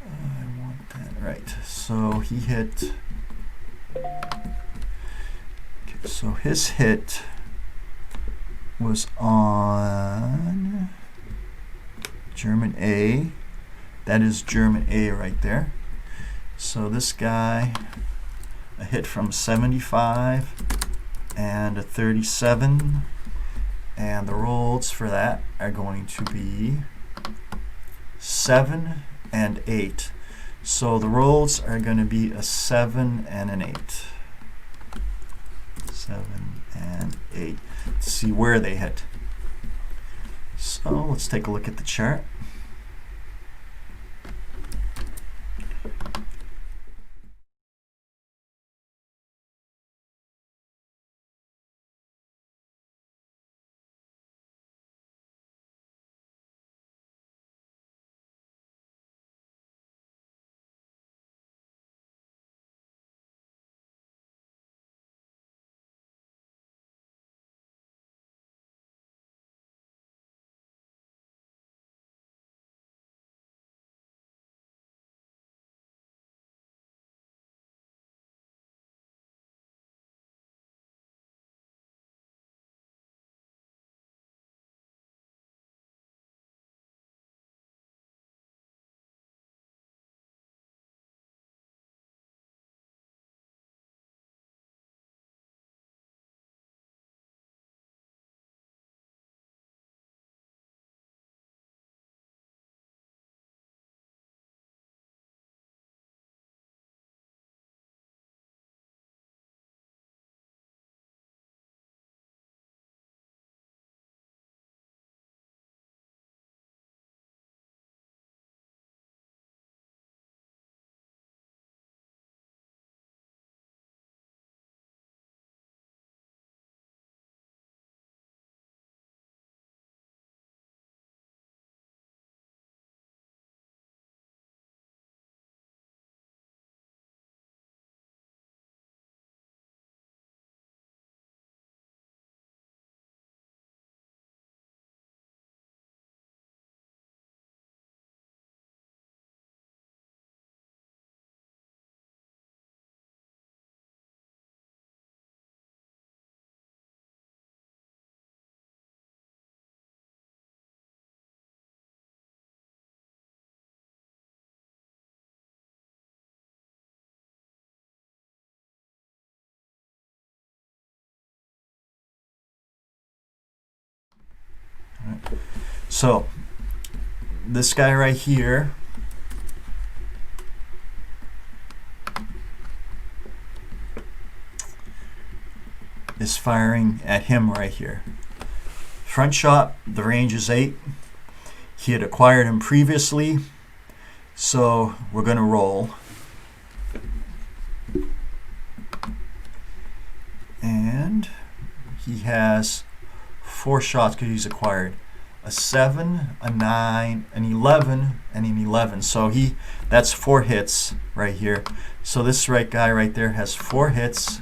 I want that right. So he hit. Okay, so his hit was on German A. That is German A right there. So this guy, a hit from 75 and a 37, and the rolls for that are going to be 7 and 8. So the rolls are going to be a 7 and an 8. 7 and 8. Let's see where they hit. So let's take a look at the chart. So this guy right here is firing at him right here. Front shot, the range is 8. He had acquired him previously, so we're going to roll. And he has 4 shots because he's acquired. a 7, a 9, an 11, and an 11. So that's 4 hits right here. So this guy right there has 4 hits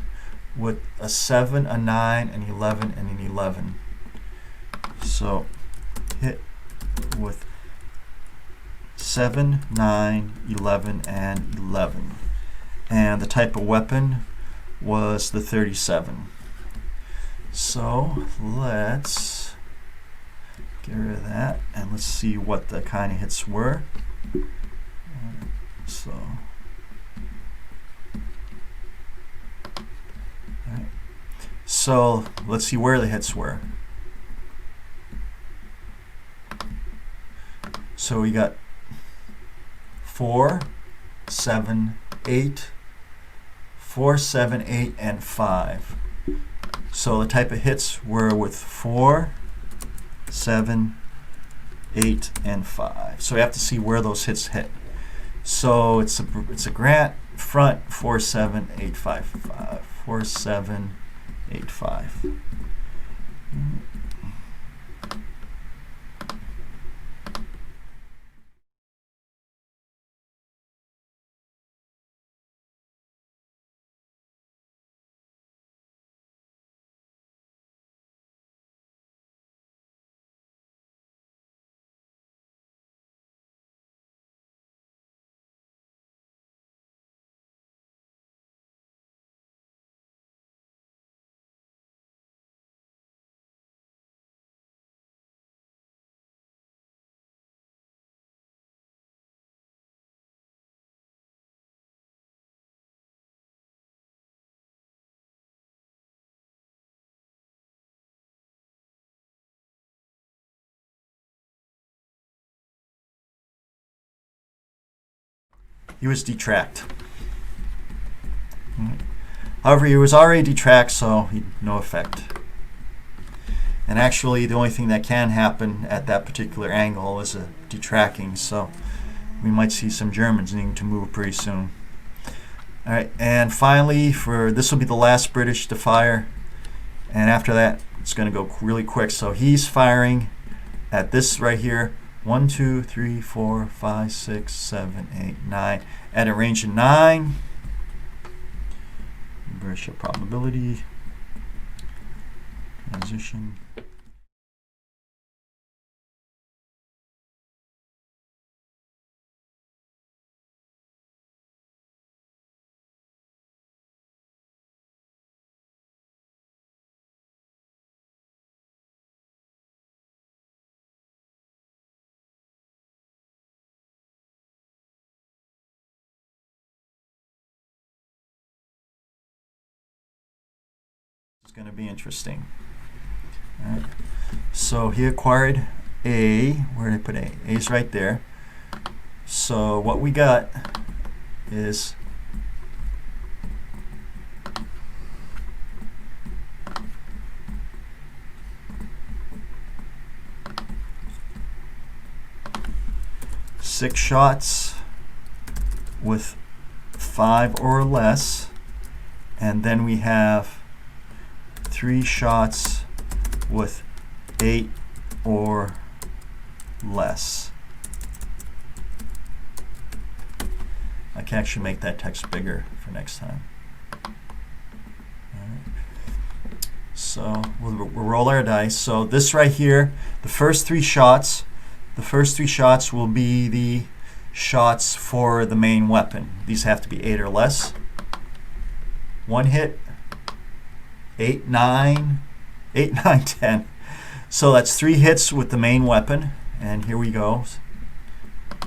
with a 7, a 9, an 11, and an 11. So hit with 7, 9, 11, and 11. And the type of weapon was the 37. So let's get rid of that and let's see what the kind of hits were. So, alright. So let's see where the hits were. So we got 4, 7, 8, 4, 7, 8, and 5. So the type of hits were with 4, 7, 8, and 5. So we have to see where those hits hit. So it's a Grant front 4, 7, 8, 5, 5. 4, 7, 8, 5. He was detracked. However, he was already detracked, so no effect. And actually, the only thing that can happen at that particular angle is a detracking, so we might see some Germans needing to move pretty soon. All right, and finally, this will be the last British to fire, and after that, it's going to go really quick. So he's firing at this right here. 1, 2, 3, 4, 5, 6, 7, 8, 9. At a range of 9. British probability. Transition. It's going to be interesting. All right. So he acquired A. Where did I put A? A's right there. So what we got is six shots with 5 or less, and then we have 3 shots with 8 or less. I can actually make that text bigger for next time. All right. So we'll roll our dice. So this right here, the first 3 shots will be the shots for the main weapon. These have to be 8 or less. 1 hit, 8, 9, 10. So that's 3 hits with the main weapon, and here we go.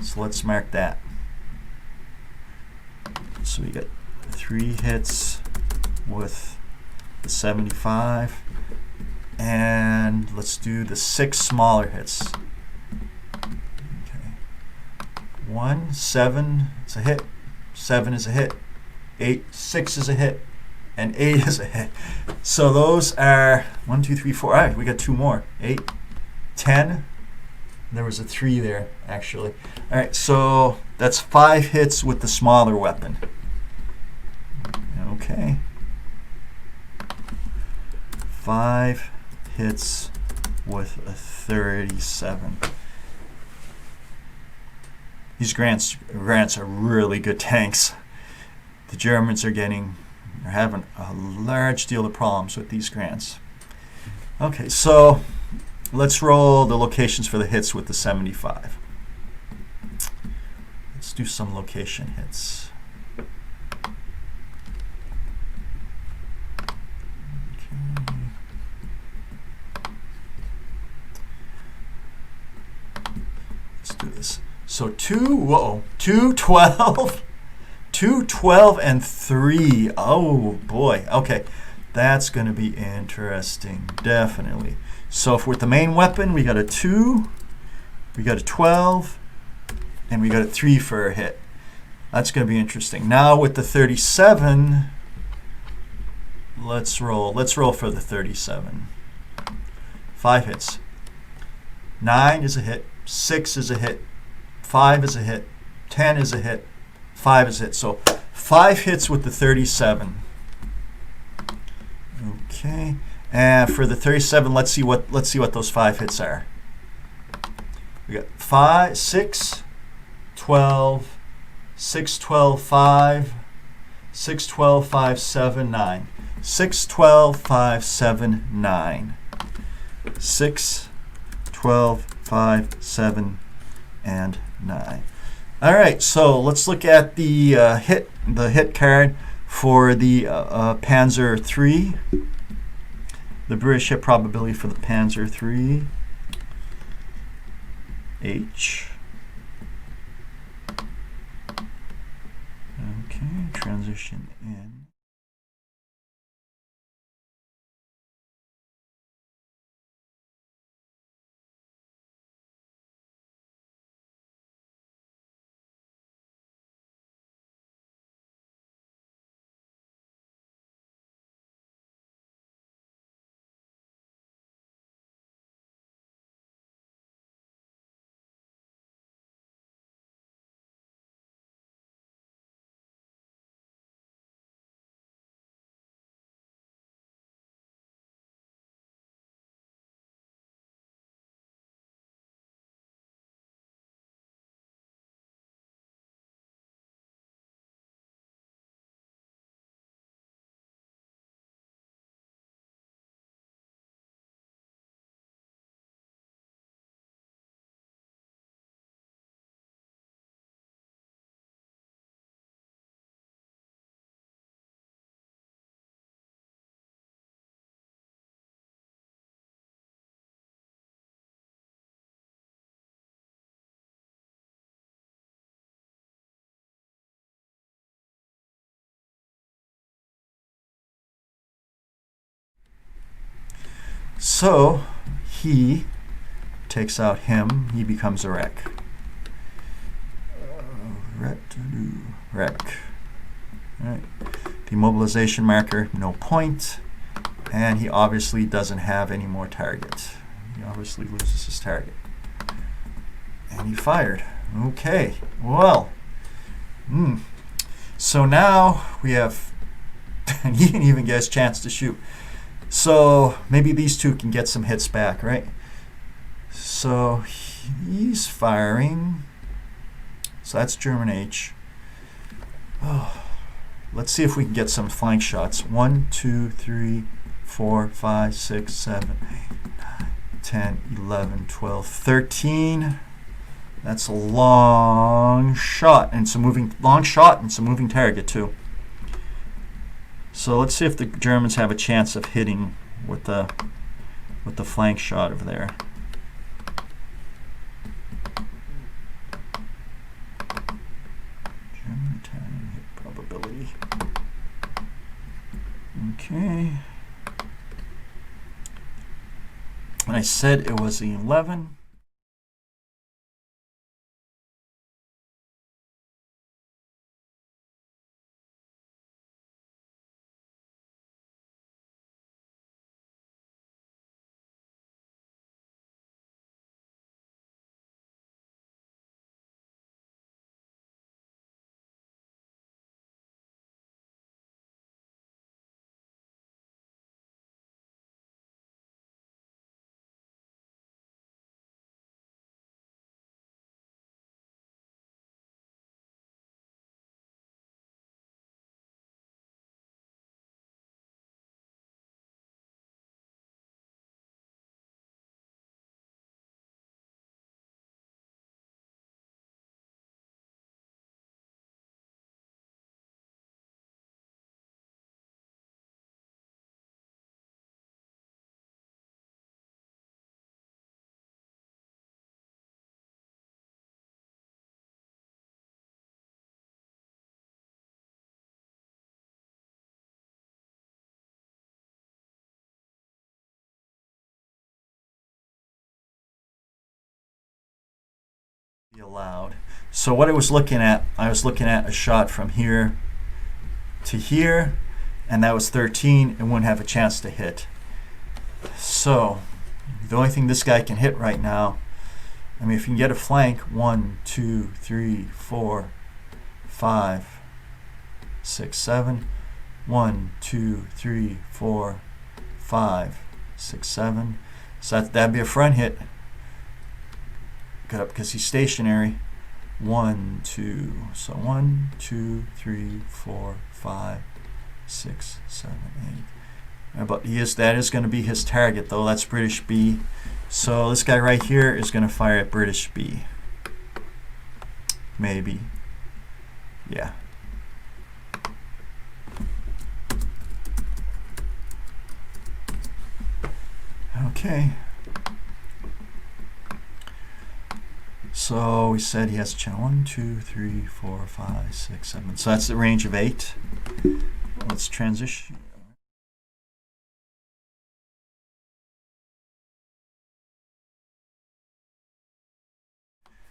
So let's mark that. So we get 3 hits with the 75, and let's do the 6 smaller hits. Okay. 1, 7, it's a hit. 7 is a hit. 8, 6 is a hit. And 8 is a hit. So those are 1, 2, 3, 4. All right, we got 2 more. 8, 10. There was a 3 there, actually. All right, so that's 5 hits with the smaller weapon. Okay. 5 hits with a 37. These grants are really good tanks. The Germans are having a large deal of problems with these grants. Okay, so let's roll the locations for the hits with the 75. Let's do some location hits. Okay. Let's do this. So 212, 212 and 3. Oh boy. Okay. That's going to be interesting. Definitely. So if with the main weapon, we got a 2, we got a 12, and we got a 3 for a hit. That's going to be interesting. Now with the 37, let's roll. Let's roll for the 37. 5 hits. 9 is a hit. 6 is a hit. 5 is a hit. 10 is a hit. 5 is a hit. So 5 hits with the 37. Okay. And for the 37, let's see what those 5 hits are. We got 5, 6, 12, 6, 12, 5, 6, 12, 5, 7, 9. 6, 12, 5, 7, 9. 6, 12, 5, 7, and 9. All right, so let's look at the hit card for the Panzer III. The British hit probability for the Panzer III. H. Okay, transition in. So he takes out him. He becomes a wreck. Wreck. All right. Demobilization marker, no point. And he obviously doesn't have any more target. He obviously loses his target. And he fired. Okay. Well. So now we have... and he didn't even get his chance to shoot. So maybe these two can get some hits back, right? So he's firing. So that's German H. Oh, let's see if we can get some flank shots. 1, 2, 3, 4, 5, 6, 7, 8, 9, 10, 11, 12, 13. That's a long shot and some moving target too. So let's see if the Germans have a chance of hitting with the flank shot over there. German Italian hit probability. Okay. And I said it was 11. allowed. So what I was looking at a shot from here to here, and that was 13 and wouldn't have a chance to hit. So the only thing this guy can hit right now, I mean, if you can get a flank, 1, 2, 3, 4, 5, 6, 7, 1, 2, 3, 4, 5, 6, 7. So that'd be a front hit. Got up because he's stationary. 1, 2. So 1, 2, 3, 4, 5, 6, 7, 8. But that is going to be his target, though. That's British B. So this guy right here is going to fire at British B. Maybe. Yeah. Okay. So we said he has a channel 1, 2, 3, 4, 5, 6, 7. So that's the range of 8. Let's transition.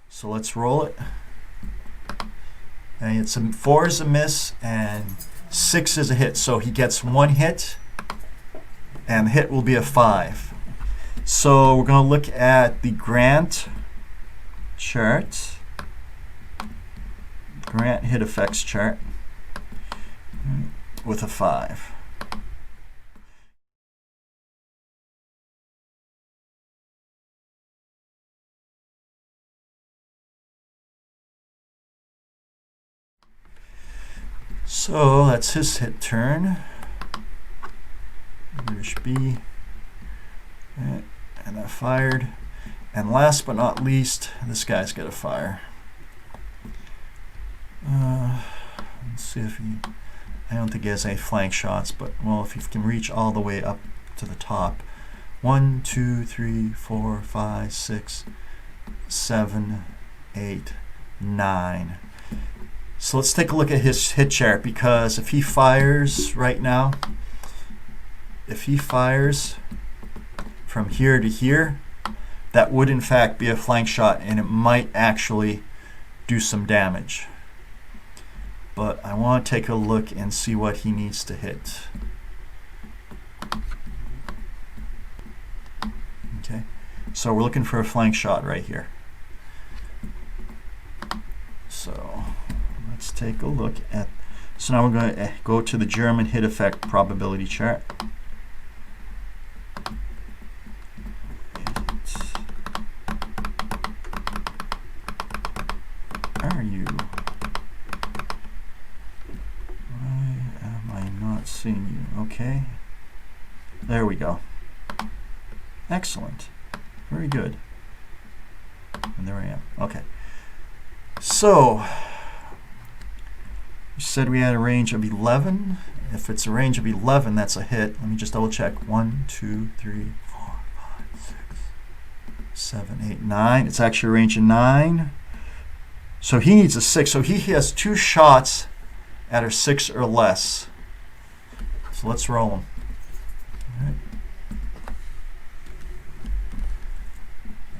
So let's roll it. And it's 4 is a miss and 6 is a hit. So he gets 1 hit, and the hit will be a 5. So we're going to look at the Grant chart, Grant hit effects chart with a 5. So that's his hit turn. British B. And that fired. And last but not least, this guy's got to fire. Let's see if he... I don't think he has any flank shots, but, well, if he can reach all the way up to the top. 1, 2, 3, 4, 5, 6, 7, 8, 9. So let's take a look at his hit chart, because if he fires right now, if he fires from here to here, that would in fact be a flank shot, and it might actually do some damage. But I want to take a look and see what he needs to hit. Okay, so we're looking for a flank shot right here. So let's take a look at, so now we're going to go to the German hit effect probability chart. Are you? Why am I not seeing you? Okay. There we go. Excellent. Very good. And there I am. Okay. So, you said we had a range of 11. If it's a range of 11, that's a hit. Let me just double check. 1, 2, 3, 4, 5, 6, 7, 8, 9. It's actually a range of 9. So he needs a 6. So he has 2 shots at a 6 or less. So let's roll them. All right.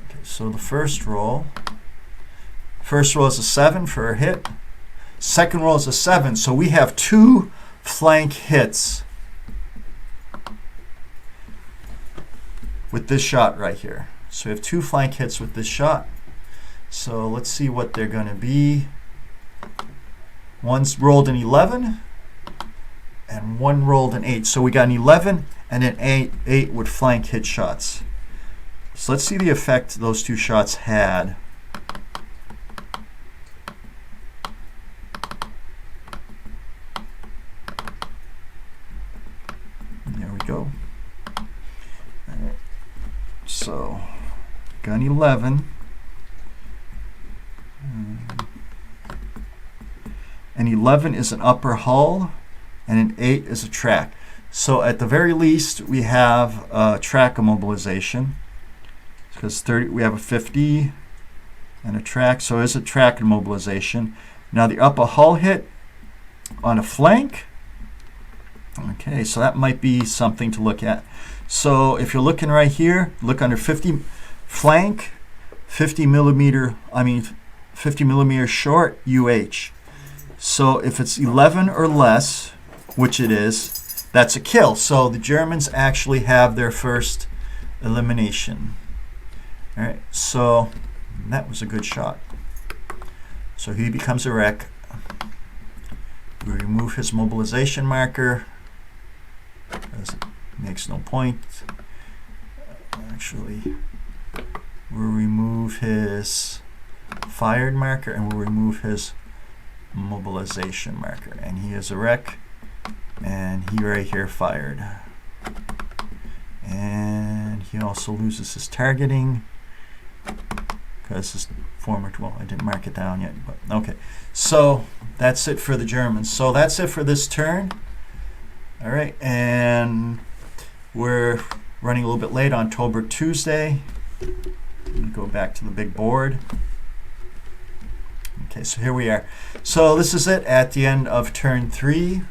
Okay, so the first roll is a 7 for a hit. Second roll is a 7. So we have 2 flank hits with this shot right here. So we have 2 flank hits with this shot. So let's see what they're going to be. One's rolled an 11 and one rolled an 8. So we got an 11 and an 8 with flank hit shots. So let's see the effect those 2 shots had. There we go. All right. So got an 11. An 11 is an upper hull, and an 8 is a track. So at the very least, we have a track immobilization, because we have a 50 and a track, so it's a track immobilization. Now the upper hull hit on a flank. Okay, so that might be something to look at. So if you're looking right here, look under 50 flank, 50 millimeter, 50 millimeters short, UH. So if it's 11 or less, which it is, that's a kill. So the Germans actually have their first elimination. All right, so that was a good shot. So he becomes a wreck. We remove his mobilization marker, because it makes no point. Actually, we'll remove his fired marker and we'll remove his mobilization marker. And he is a wreck, and he right here fired. And he also loses his targeting, because his former, well, I didn't mark it down yet, but okay. So that's it for the Germans. So that's it for this turn. All right, and we're running a little bit late on Tobruk Tuesday. Go back to the big board. Okay, so here we are. So this is it at the end of turn 3.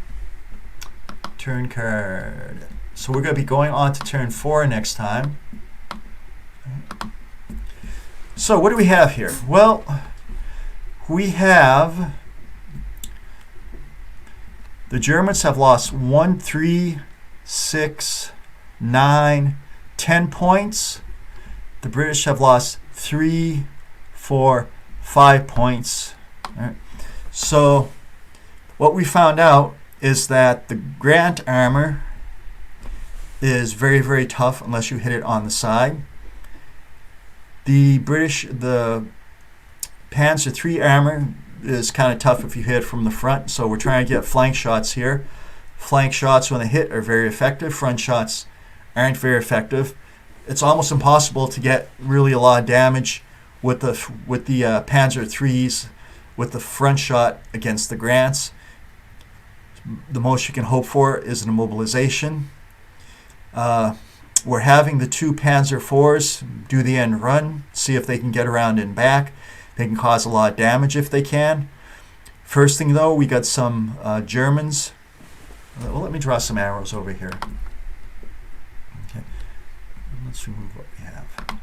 Turn card. So we're going to be going on to turn 4 next time. So what do we have here? Well, we have the Germans have lost 1, 3, 6, 9, 10 points. The British have lost 3, 4, 5 points. All right. So what we found out is that the Grant armor is very, very tough unless you hit it on the side. The Panzer III armor is kind of tough if you hit from the front, so we're trying to get flank shots here. Flank shots, when they hit, are very effective. Front shots aren't very effective. It's almost impossible to get really a lot of damage with the Panzer IIIs with the front shot against the Grants. The most you can hope for is an immobilization. We're having the 2 Panzer IVs do the end run, see if they can get around and back. They can cause a lot of damage if they can. First thing though, we got some Germans. Well, let me draw some arrows over here. Okay, let's remove what we have. All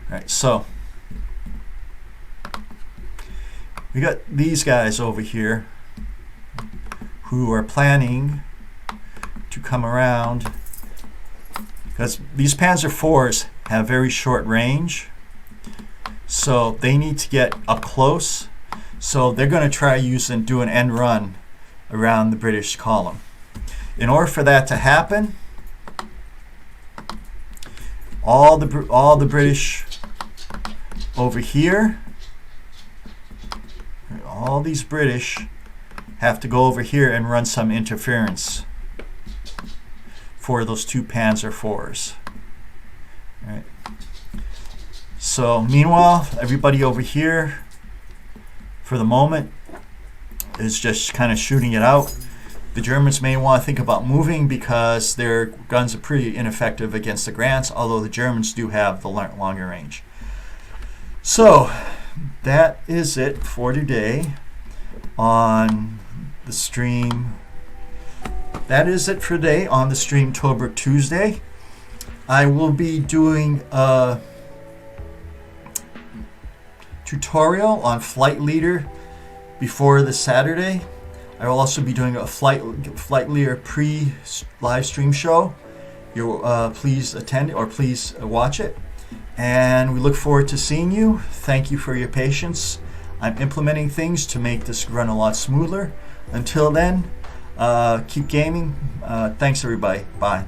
right, so we got these guys over here who are planning to come around, because these Panzer IVs have very short range, so they need to get up close. So they're going to try do an end run around the British column. In order for that to happen, all the British over here, all these British have to go over here and run some interference for those 2 Panzer IVs. All right. So meanwhile, everybody over here, for the moment, is just kind of shooting it out. The Germans may want to think about moving because their guns are pretty ineffective against the Grants, although the Germans do have the longer range. So that is it for today on the stream. That is it for today on the stream Tobruk Tuesday. I will be doing a tutorial on Flight Leader before this Saturday. I will also be doing a Flight Leader pre-live stream show. Please attend it, or please watch it. And we look forward to seeing you. Thank you for your patience. I'm implementing things to make this run a lot smoother. Until then, keep gaming. Thanks everybody. Bye.